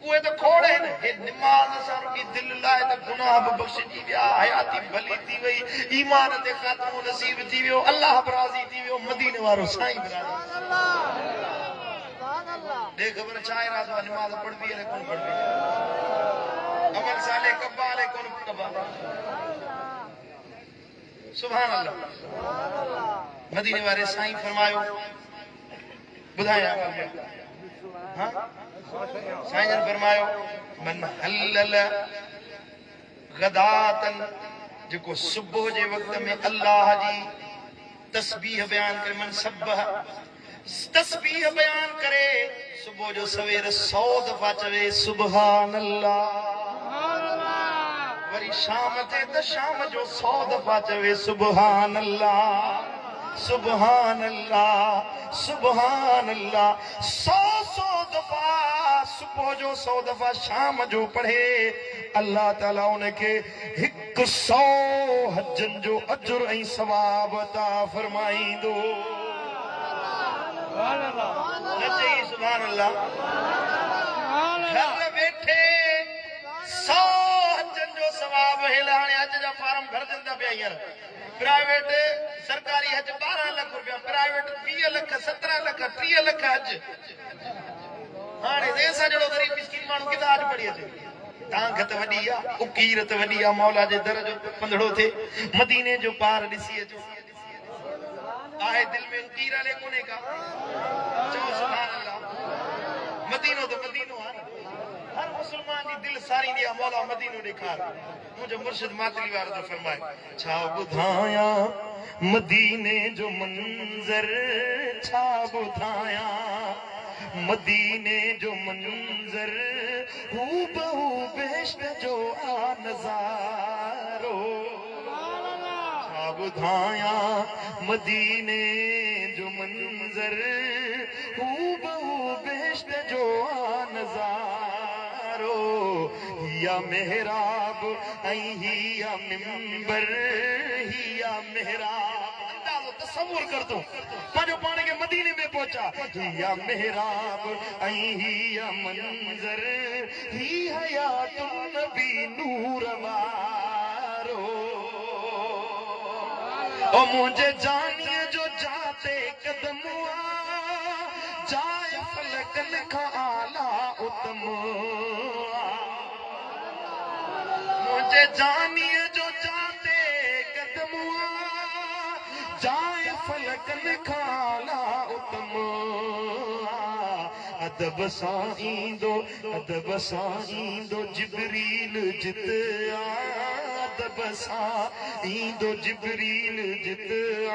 उहे त खोड़ आहिनि हे निमाज़ सां रुॻी दिलि लाइ त गुनाह बि बख़्शिजी विया हयाती भली थी वई ईमान ते ख़ात्मो नसीब थी वियो अल्लाह बि राज़ी थी वियो मदीने वारो साईं बि राज़ी ॾे ख़बर छा आहे राज़ निमाज़ पढ़बी आहे कोन पढ़बी अमल साले कब्बा आहे कोन कब्बा सुभान अल्लाह मदीने वारे साईं फरमायो ॿुधाया हां साईं जन फरमायो मन हलल गदातन जेको सुबुह जे वक़्त में अल्लाह जी तस्बीह बयान करे मन सब्बह तस्बीह बयान करे सुबुह जो सवेर 100 दफ़ा चवे सुभान अल्लाह वरी शाम थे त शाम जो 100 दफ़ा चवे सुभान अल्लाह सुभान अल्लाह सुभान अल्लाह 100 दफ़ा सुबह जो 100 दफा शाम जो पढ़े अल्लाह ताला उनके 100 हजन जो अजर ऐं सवाब अता फरमाईंदो। सुभान अल्लाह। घर वेठे 100 हजन जो सवाब हिलाने हज जा फार्म घर दिंदा पिया हींअर। प्राइवेट सरकारी हज 12 लाख रुपया, प्राइवेट 20 लाख 17 लाख 30 लाख हज। हाणे ऐसा जड़ो गरीब मिस्किन माण्हू किथां हज पढ़ी अचे। तांगत वॾी आहे, उकीरत वॾी आहे, मौला जे दर जो पंधड़ो थे। मदीने जो पार ॾिसी अचो, आहे दिल में उकीर हले कोन्हे का। चओ सुभान अल्लाह। मदीनो तो मदीनो आहे। हर मुसलमान जी दिल सारी दिया मौला मदीनो ॾेखार। मुझे मुर्शिद मातली वारो तो फरमाए छा ॿुधाया मदीने जो मंजर, छा ॿुधाया मदीने जो मंजर, हू बहु बेश्त जो आ नज़ारो। छा ॿुधाया मदीने जो मंजर, हू बहु बेश्त जो आ नज़ारो। हिया मेहराब ऐं हिया मिंबर, हिया मेहराब। अंदाज़ो तसव्वुर कर तूं पंहिंजो पाण खे मदीने में पहुचा। हिया मेहराब ऐं हिया मंजर, ही हयातुन नबी नूर वारो। ओ मुझे जानिए जो जाते कदम जाए फलकन का आला उत्तम। मुझे जानिए जो जाते कदम जाए फलकन का आला उत्तम। अदब सां ईंदो जिबरील जित आ, अदब सां ईंदो जिबरील जित आ।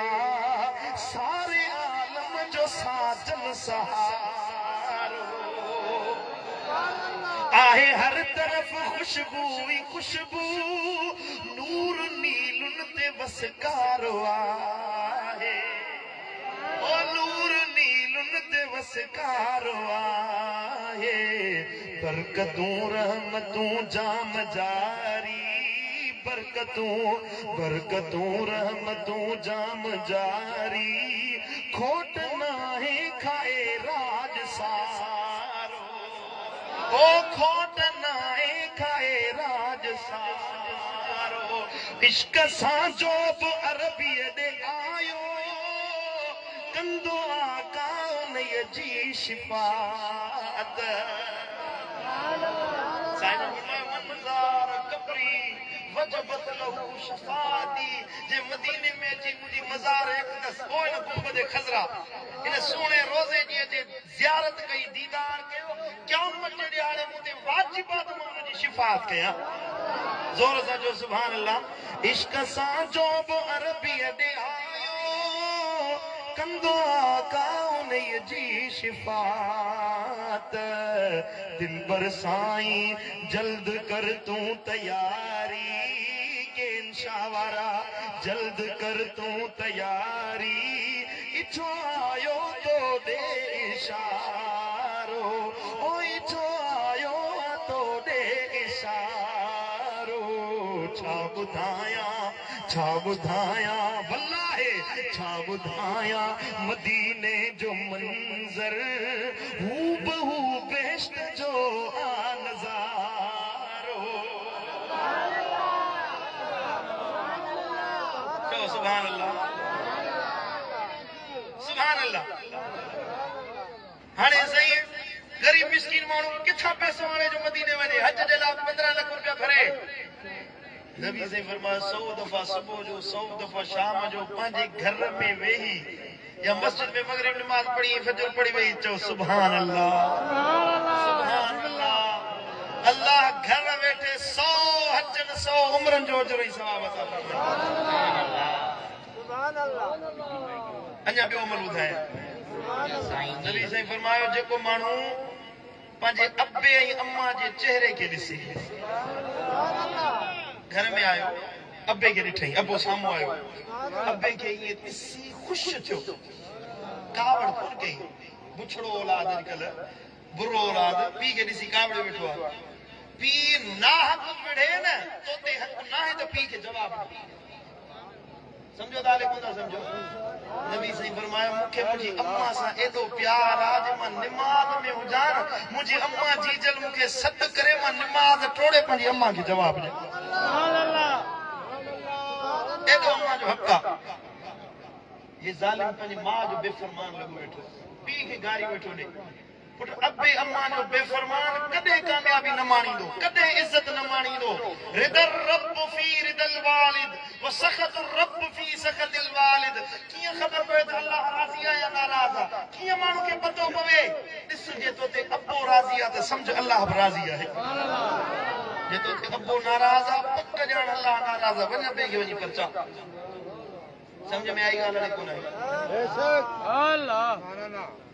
सारे आलम जो साजन सहारो आहे। हर तरफ खुशबू ही खुशबू, नूर नीलुन ते वसकारो आहे। ओ नूर नीलुन ते वसकारो आहे। बरकतूं रहमतूं जाम जारी, बरकतूं रहमतूं जाम जारी। खोट नाहे खाए राज सारो, ओ खोट नाहे खाए राज सारो। इश्क सां जो बि अरबीअ ॾे आयो, कंदो आका उन्हीअ जी शिफ़ात। वजबत लहू शफाती। जे मदीने में जी मुंहिंजी मज़ार अक़दस ओ इन गुंबद खज़रा इन सोने रोज़े जी जे ज़ियारत कई, दीदार कयो, क़यामत जे ॾियारे मूं ते वाजिबात मां उन जी शिफ़ात कयां। ज़ोर सां जो सुभान अल्लाह। इश्क सां जो बि अरबीअ ॾे आयो, कंदो आका उन्हीअ जी शिफ़ात। दिलबर साईं जल्द कर तूं तयारी, शावारा जल्द कर तूं तयारी। इछो आयो तो दे इशारो, ओ इछो आयो तो दे इशारो। छा ॿुधाया वल्लाहे छा ॿुधाया मदीने जो मंज़र, हू बहु बेश्त जो आ नज़ारो। सुभान अल्लाह, सुभान अल्लाह। हाणे सही गरीब मिस्किन माण्हू किथां पैसो आणे जो मदीने वञे, हज जे लाइ 15 लाख रुपया भरे। नबी से फरमाया 100 दफा सुबह जो 100 दफा शाम जो पंहिंजे घर में वेही या मस्जिद में मगरिब नमाज पढ़ी फजर पढ़ी वेही चओ सुभान अल्लाह, सुभान अल्लाह। अल्लाह घर वेठे 100 हजन 100 उम्रन जो अजर ऐं सवाब अता फरमाए। अञा ॿियो अमल ॿुधाए। नबी साईं फरमायो जेको माण्हू पंहिंजे अब्बे ऐं अम्मा जे चेहरे खे ॾिसे, घर में आयो अब्बे खे ॾिठई, अब्बो साम्हूं आयो, अब्बे खे ईअं ॾिसी ख़ुशि थियो, कावड़ कोन कई। बुछड़ो औलाद अॼुकल्ह बुरो औलाद पी के ॾिसी कावड़े वेठो आहे पी ना हक विढ़े न तोते हक ना है तो पी के जवाब समझो ताले कोन था समझो नबी सही फरमाया मुखे मुझी अम्मा सा एदो प्यार आज मां नमाज में हुजान मुझी अम्मा जीजल मुखे सद करे मां नमाज टोड़े पंजी अम्मा के जवाब दे सुभान अल्लाह एदो अम्मा जो हक ये जालिम पंजी मां जो बेफरमान लगो बैठो पी के गारी बैठो ने पुट अबे अम्मा जो बेफरमान कदे कामयाबी न माणींदो कदे इज्जत न माणींदो रिदर रब फी रिदल वालिद व सखत रब फी सखतिल वालिद किया खबर पए त अल्लाह राजी है या नाराज है किया मानू के पतो पवे दिस जे तो ते अब्बो राजी है त समझ अल्लाह भी राजी है सुभान अल्लाह जे तो ते अब्बो नाराज है पक्क जान अल्लाह नाराज है वने बे के वनी परचा समझ में आई गाल ने कोन आई बेशक अल्लाह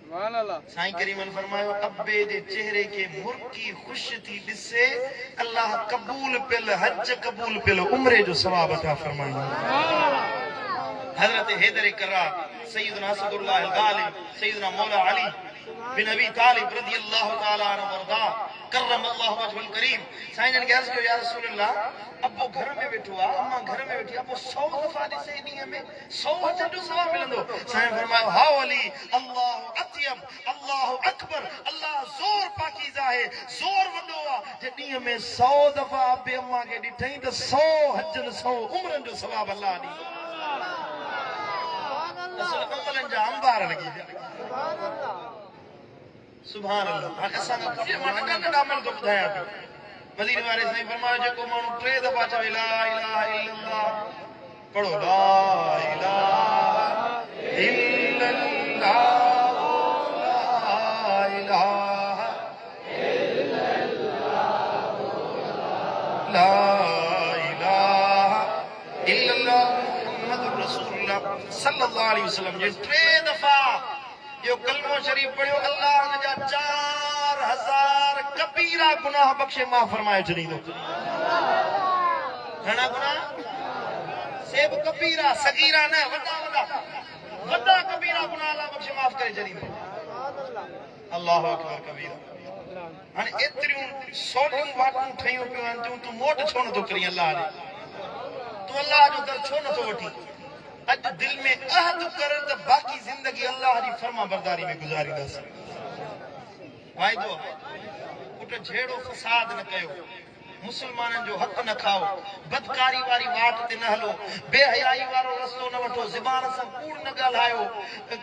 सुभान अल्लाह साईं करीमन फरमायो अब्बे जे चेहरे के मुर्की खुश थी दिसे अल्लाह कबूल पिल हज कबूल पिल उम्रे जो सवाब अता फरमायो हजरत हैदर कर्रार सैयदना असदुल्लाह अल गालिब सैयदना मौला अली बिन अबी तालिब रदियल्लाहु ताला अन्हु वरदा करमल्लाहु वजहुल करीम साईं ने अर्ज कियो या रसूल अल्लाह अब्बो घर में बैठो आ अम्मा घर में बैठी अब्बो 100 दफा दिसे दी में 100 हज जो सवाब मिलंदो साईं फरमायो हा अली अल्लाह अत्यब अल्लाह अकबर अल्लाह जोर पाकीज़ा है जोर वडो आ जे दी में 100 दफा अब्बे अम्मा के दिठई त 100 हज 100 उम्रन जो सवाब अल्लाह दी असल अमलन जा अंबार लगी सुभान अल्लाह असां के मन नंढा अमल तो बुधाया पियो मदीने वाले साईं फरमायो जेको माण्हू 3 दफा चवे ला इलाहा इल्लल्लाह पढ़ो ला इलाहा इल्लल्लाह ला इलाहा इल्लल्लाह ला इलाहा इल्लल्लाह मुहम्मदुर रसूलुल्लाह सल्लल्लाहु अलैहि वसल्लम जे 3 दफा यो कलमो शरीफ पढ़ियो अल्लाह ने जा 4000 कबीरा गुनाह बख्शे माफ फरमाए चली दो घना गुनाह सेब कबीरा सगीरा न वदा वदा वदा कबीरा गुनाह अल्लाह बख्शे माफ करे चली दो अल्लाहु अकबर कबीरा हां एतरियूं सोलियूं बातूं ठहियूं पियूं आहिनि तूं मोट छो न तो करी अल्लाह ने तू अल्लाह जो दर छो न तो वठी अज दिल में अहद कर त बाकी जिंदगी अल्लाह दी फर्मा बरदारी में गुजारींदास वायदो पुट झेड़ो फसाद न कयो मुसलमानन जो हक न खाओ बदकारी वारी वाट ते न हलो बेहयाई वारो रस्तो न वठो ज़बान से कूड़ न गालायो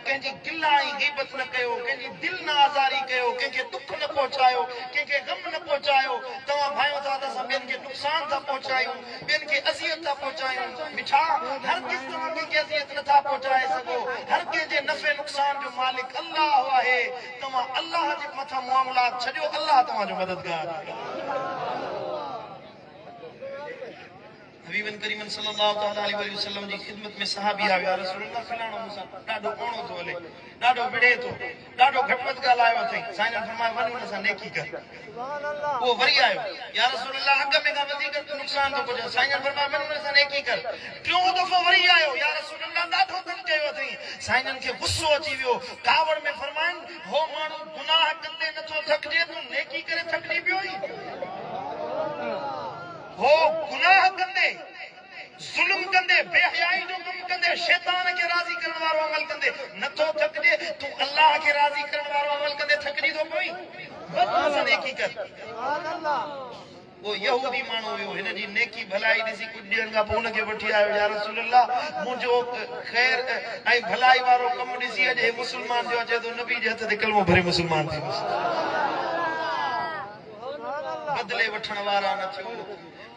केंजी गिलाई गीबत न कयो केंजी दिल न आजारी कयो केंखे दुख न पहुंचायो केंखे गम न पहुंचायो तवा भायो था त बेन के नुकसान था पहुंचायो बेन के अजियत था पहुंचायो मिठा हर किस तरह के अजियत न था पहुंचाए सको हर के जे नफे नुकसान जो मालिक अल्लाह है तवा अल्लाह जे मथा मामलात छडियो अल्लाह तवा जो मददगार हबीबन करीमन सल्लल्लाहु अलैहि वसल्लम जी खिदमत में सहाबी आया या रसूल अल्लाह फलाणो मुसा डाडो ओणो तो हले डाडो विड़े तो डाडो घटवत गालायो थई साईं फरमाया वन उन सा नेकी कर सुभान अल्लाह वो वरी आयो या रसूल अल्लाह अग में का वधीक नुकसान तो पहुंचे साईं फरमाया वन उन सा नेकी कर टियों दफो वरी आयो या रसूल अल्लाह डाडो तन कयो थई साईं के गुस्सो अची वियो कावड़ में फरमाइन हो मानू गुनाह कंदे न तो थकजे तू नेकी करे थकजी पियो हो गुनाह कंदे जुल्म कंदे बेहयाई जो कम कंदे शैतान के राजी करण वारो अमल कंदे नथो थकजे तू अल्लाह के राजी करण वारो अमल कंदे थकजी तो कोई बस नेकी कर सुभान अल्लाह वो यहूदी मानो हुयो हिन जी नेकी भलाई दिसी कुछ ॾींहनि खां पोइ हुनखे वठी आयो या रसूल अल्लाह मुंहिंजो ख़ैर ऐं भलाई वारो कमु ॾिसी अॼु मुस्लमान जो अचे थो नबी जे हथ ते कलमो भरे मुस्लमान थी वियुसि बदले वठण वारा न थियो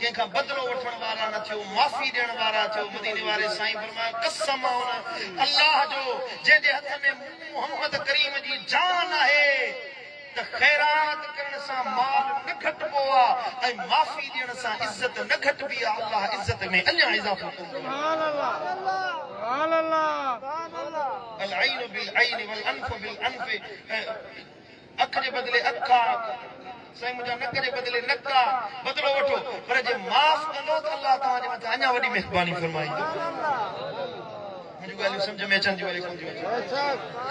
कंहिंखां बदलो वठण वारा न थियो माफ़ी ॾियण वारा थियो मदीने वारे साईं फरमायो कसम अल्लाह जो जंहिंजे हथ में मोहम्मद करीम जी जान आहे त खैरात करण सां माल न घटिबो आहे ऐं माफ़ी ॾियण सां इज़त न घटिबी आहे अल्लाह इज़त में अञा इज़ाफ़ो सुभान अल्लाह सुभान अल्लाह सुभान अल्लाह अल ऐन बिल ऐन वल अनफ बिल अनफ अख जे बदले अखा साईं मुंहिंजा नक जे बदले नका बदिलो वठो पर जे माफ़ कंदो त अल्लाह तव्हां जे मथां अञा वॾी महिरबानी फरमाईंदो मुंहिंजूं ॻाल्हियूं सम्झ में अचनि थियूं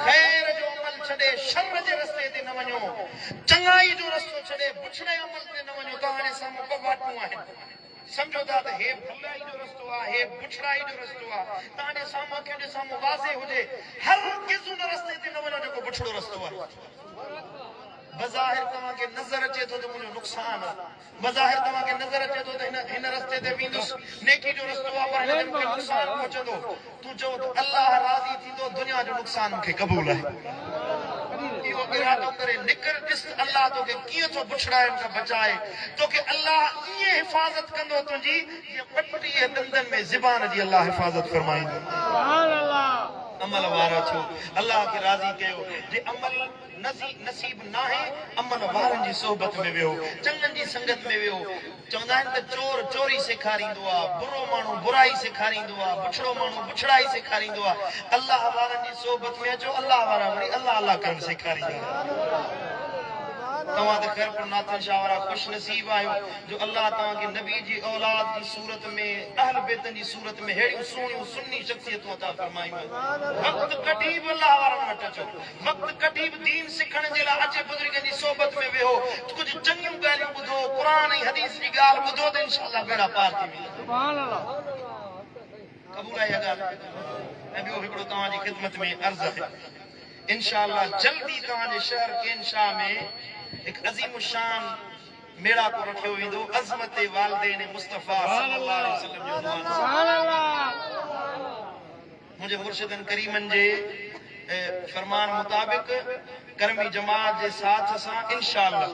ख़ैर जो अमल छॾे शर जे रस्ते ते न वञो चङाई जो रस्तो छॾे बुछड़े अमल ते न वञो तव्हां हाणे साम्हूं ॿ बाटूं आहिनि समझो था त हे भलाई जो रस्तो आहे हे बुछड़ाई जो रस्तो आहे तव्हांजे साम्हूं अखियुनि जे साम्हूं वाज़े हुजे हर किस्म जे रस्ते ते न वञो जेको बुछड़ो रस्तो आहे बज़ाहिर तव्हांखे नज़र अचे थो त मुंहिंजो नुक़सानु आहे बज़ाहिर तव्हांखे नज़र अचे थो त हिन रस्ते ते वेंदुसि नेकी जो रस्तो आहे पर हिन मूंखे नुक़सानु पहुचंदो तूं चओ त अलाह राज़ी थींदो दुनिया जो नुक़सानु मूंखे क़बूल आहे इहो इरादो करे निकर ॾिस अलाह तोखे कीअं थो बुछड़ाइनि खां बचाए तोखे अलाह ईअं हिफ़ाज़त कंदो तुंहिंजी जीअं ॿटीह ॾंदनि में ज़बान जी अलाह हिफ़ाज़त फरमाईंदो अमल वारा थियो अलाह खे राज़ी कयो जे अमल नसीब नाहे अमल वारनि जी सोबत में वियो चङनि जी संगत में वियो चवंदा आहिनि त चोर चोरी सेखारींदो आहे बुरो माण्हू बुराई सेखारींदो आहे बुछड़ो माण्हू बुछड़ाई सेखारींदो आहे अलाह वारनि जी सोबत में अचो अलाह वारा वरी अलाह अलाह करणु सेखारींदा तव्हां त ख़ैर नाथन शाह वारा ख़ुशि नसीब आहियो जो अलाह तव्हांखे नबी जी औलाद जी सूरत में अहल बेतनि जी सूरत में अहिड़ियूं सुहिणियूं सुन्नी शख़्सियतूं अता फरमायूं वक़्तु कढी बि अलाह वारनि वटि अचो वक़्तु कढी बि दीन सिखण जे लाइ अचे बुज़ुर्गनि जी सोबत में वेहो कुझु चङियूं ॻाल्हियूं ॿुधो क़ुरान ऐं हदीस जी ॻाल्हि ॿुधो त इंशाअल्लाह बेड़ा पार थी वेंदा क़बूल आहे इहा ॻाल्हि ऐं ॿियो हिकिड़ो तव्हांजी ख़िदमत में अर्ज़ु आहे इंशाअल्लाह जल्दी तव्हांजे शहर केनशाह में एक अजीम शान मेला को रखियो वेंदो अज़मत वालिदैन मुस्तफा सल्लल्लाहु अलैहि वसल्लम जो सुभान अल्लाह मुझे मुर्शिदन करीमन जे फरमान मुताबिक करमी जमात जे साथ सां इंशाअल्लाह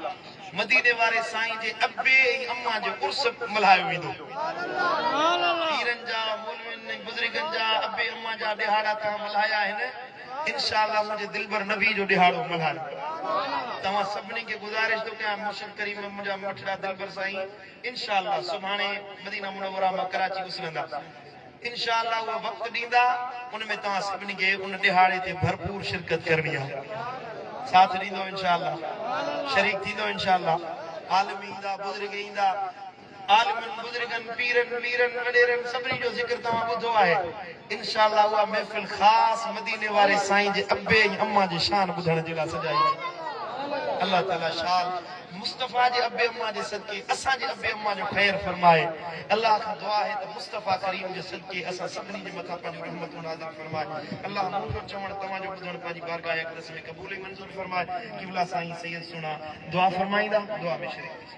मदीने वारे साईं जे अब्बे ऐं अम्मा जो उर्स मल्हायो वेंदो सुभान अल्लाह पीरन जा मौलविन ऐं बुज़ुर्गन जा अब्बे अम्मा जा ॾिहाड़ा तव्हां मल्हाया आहिनि इंशाअल्लाह मुझे दिलबर नबी जो ॾिहाड़ो मल्हायो तव्हां सभिनी खे गुज़ारिश थो कयां मुर्शिद करीम मुंहिंजा मठड़ा दिलबर साईं इंशाअल्लाह सुभाणे मदीना मुनव्वरा मां कराची उछलंदा इंशाअल्लाह उहो वक़्तु ॾींदा उन में तव्हां सभिनी खे उन ॾिहाड़े ते भरपूर शिरकत करणी आहे साथ ॾींदो इंशाअल्लाह शरीक थींदो इंशाअल्लाह आलिम ईंदा बुज़ुर्ग ईंदा आलिमन बुज़ुर्गन पीरन मीरन वॾेरन सभिनी जो ज़िक्र तव्हां ॿुधो आहे इंशाअल्लाह उहा महफ़िल ख़ासि मदीने वारे साईं जे अब्बे ऐं अम्मा जी शान ॿुधण जे लाइ सजाई अल्लाह ताला शान मुस्तफा जे अब्बे अम्मा जे सदके असां जे अब्बे अम्मा जो ख़ैर फरमाए अल्लाह खां दुआ है त मुस्तफा करीम जे सदके असां सभिनी जे मथां पंहिंजो रहमत नाज़िल फरमाए अल्लाह मुंहिंजो चवण तव्हां जो ॿुधण पंहिंजी बारगाह अक़दस में क़बूल मंज़ूर फरमाए क़िबला साईं सैयद सुना दुआ फरमाईंदा दुआ में शरीक